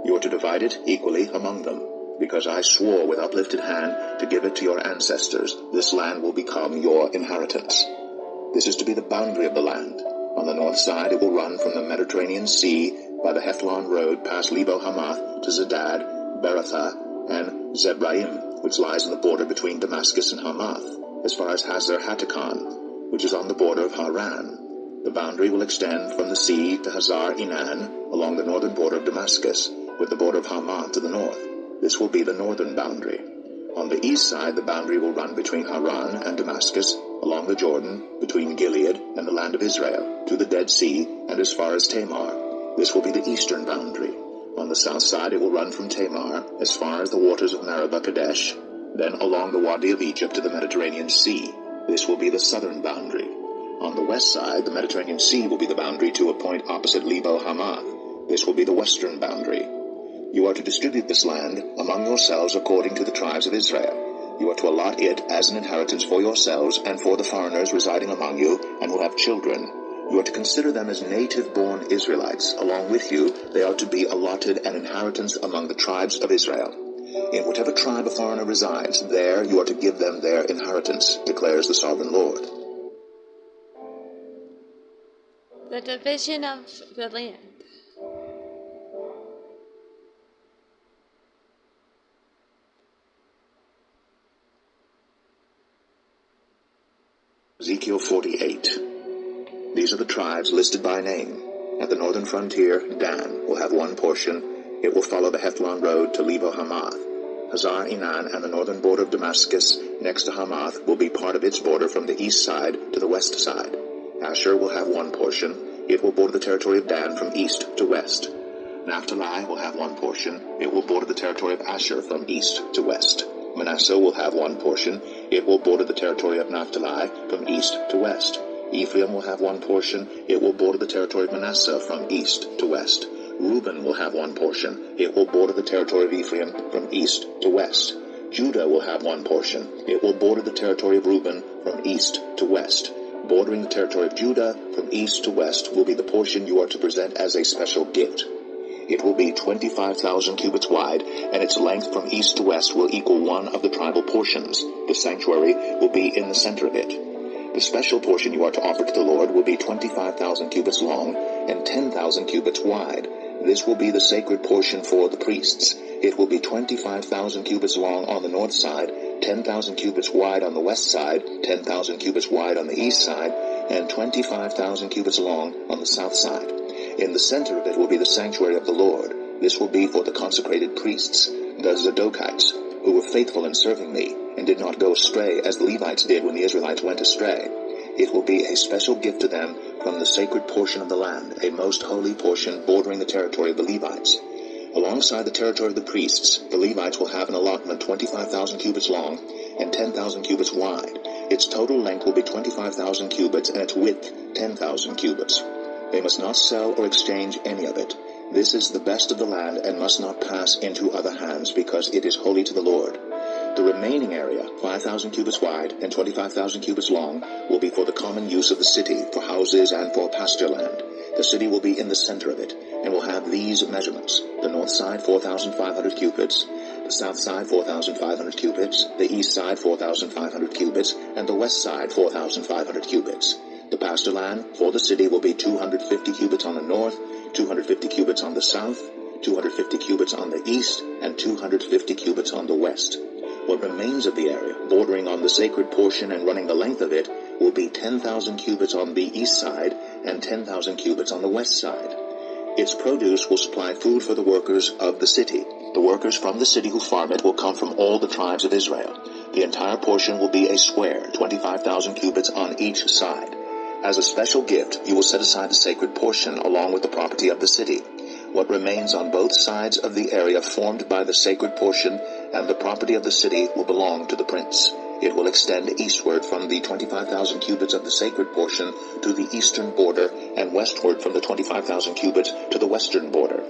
You are to divide it equally among them, because I swore with uplifted hand to give it to your ancestors. This land will become your inheritance. This is to be the boundary of the land. On the north side it will run from the Mediterranean Sea by the Hethlon road past Lebo-Hamath to Zedad, Beratha, and Zebraim, which lies on the border between Damascus and Hamath, as far as Hazar-Hattikon, which is on the border of Haran. The boundary will extend from the sea to Hazar-Enan, along the northern border of Damascus, with the border of Hamath to the north. This will be the northern boundary. On the east side, the boundary will run between Haran and Damascus, along the Jordan, between Gilead and the land of Israel, to the Dead Sea, and as far as Tamar. This will be the eastern boundary. On the south side, it will run from Tamar, as far as the waters of Meribah Kadesh, then along the Wadi of Egypt to the Mediterranean Sea. This will be the southern boundary. On the west side, the Mediterranean Sea will be the boundary to a point opposite Lebo-Hamath. This will be the western boundary. You are to distribute this land among yourselves according to the tribes of Israel. You are to allot it as an inheritance for yourselves and for the foreigners residing among you, and will have children. You are to consider them as native-born Israelites. Along with you, they are to be allotted an inheritance among the tribes of Israel. In whatever tribe a foreigner resides, there you are to give them their inheritance, declares the Sovereign Lord."
The division of the land.
Ezekiel 48. These are the tribes listed by name. At the northern frontier, Dan will have 1 portion. It will follow the Hethlon road to Lebo-Hamath. Hazar-Enan and the northern border of Damascus, next to Hamath, will be part of its border from the east side to the west side. Asher will have 1 portion. It will border the territory of Dan from east to west. Naphtali will have one portion. It will border the territory of Asher from east to west. Manasseh will have one portion. It will border the territory of Naphtali from east to west. Ephraim will have one portion. It will border the territory of Manasseh from east to west. Reuben will have one portion. It will border the territory of Ephraim from east to west. Judah will have one portion. It will border the territory of Reuben from east to west. Bordering the territory of Judah from east to west will be the portion you are to present as a special gift. It will be 25,000 cubits wide, and its length from east to west will equal one of the tribal portions. The sanctuary will be in the center of it. The special portion you are to offer to the Lord will be 25,000 cubits long and 10,000 cubits wide. This will be the sacred portion for the priests. It will be 25,000 cubits long on the north side, 10,000 cubits wide on the west side, 10,000 cubits wide on the east side, and 25,000 cubits long on the south side. In the center of it will be the sanctuary of the Lord. This will be for the consecrated priests, the Zadokites, who were faithful in serving me, and did not go astray as the Levites did when the Israelites went astray. It will be a special gift to them from the sacred portion of the land, a most holy portion bordering the territory of the Levites. Alongside the territory of the priests, the Levites will have an allotment 25,000 cubits long and 10,000 cubits wide. Its total length will be 25,000 cubits and its width 10,000 cubits. They must not sell or exchange any of it. This is the best of the land and must not pass into other hands, because it is holy to the Lord. The remaining area, 5,000 cubits wide and 25,000 cubits long, will be for the common use of the city, for houses and for pasture land. The city will be in the center of it, and will have these measurements: the north side 4,500 cubits, the south side 4,500 cubits, the east side 4,500 cubits, and the west side 4,500 cubits. The pasture land for the city will be 250 cubits on the north, 250 cubits on the south, 250 cubits on the east, and 250 cubits on the west. What remains of the area, bordering on the sacred portion and running the length of it, will be 10,000 cubits on the east side and 10,000 cubits on the west side. Its produce will supply food for the workers of the city. The workers from the city who farm it will come from all the tribes of Israel. The entire portion will be a square, 25,000 cubits on each side. As a special gift, you will set aside the sacred portion along with the property of the city. What remains on both sides of the area formed by the sacred portion and the property of the city will belong to the prince. It will extend eastward from the 25,000 cubits of the sacred portion to the eastern border, and westward from the 25,000 cubits to the western border.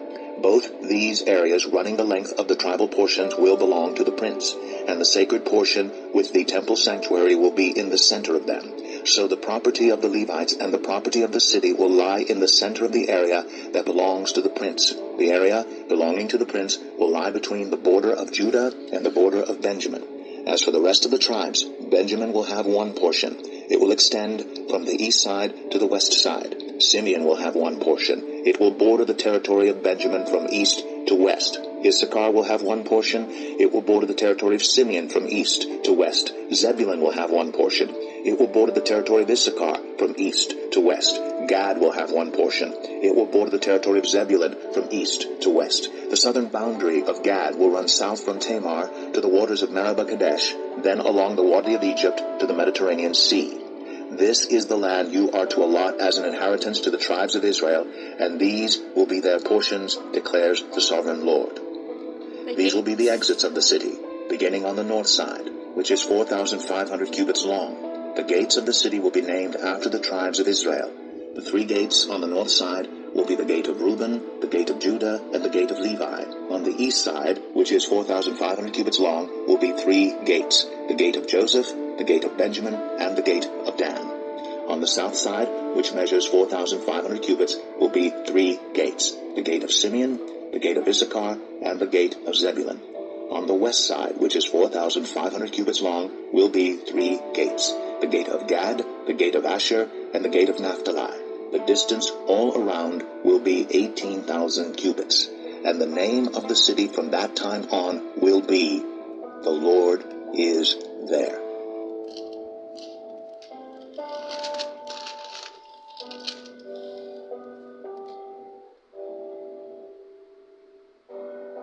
Both these areas running the length of the tribal portions will belong to the prince, and the sacred portion with the temple sanctuary will be in the center of them. So the property of the Levites and the property of the city will lie in the center of the area that belongs to the prince. The area belonging to the prince will lie between the border of Judah and the border of Benjamin. As for the rest of the tribes, Benjamin will have one portion. It will extend from the east side to the west side. Simeon will have one portion. It will border the territory of Benjamin from east to west. Issachar will have one portion. It will border the territory of Simeon from east to west. Zebulun will have one portion. It will border the territory of Issachar from east to west. Gad will have one portion. It will border the territory of Zebulun from east to west. The southern boundary of Gad will run south from Tamar to the waters of Meribah Kadesh, then along the Wadi of Egypt to the Mediterranean Sea. This is the land you are to allot as an inheritance to the tribes of Israel, and these will be their portions, declares the sovereign Lord. These will be the exits of the city, beginning on the north side, which is 4,500 cubits long. The gates of the city will be named after the tribes of Israel. The three gates on the north side will be the gate of Reuben, the gate of Judah, and the gate of Levi. On the east side, which is 4,500 cubits long, will be three gates: the gate of Joseph, the gate of Benjamin, and the gate of Dan. On the south side, which measures 4,500 cubits, will be three gates: the gate of Simeon, the gate of Issachar, and the gate of Zebulun. On the west side, which is 4,500 cubits long, will be three gates: the gate of Gad, the gate of Asher, and the gate of Naphtali. The distance all around will be 18,000 cubits, and the name of the city from that time on will be, "The Lord is there."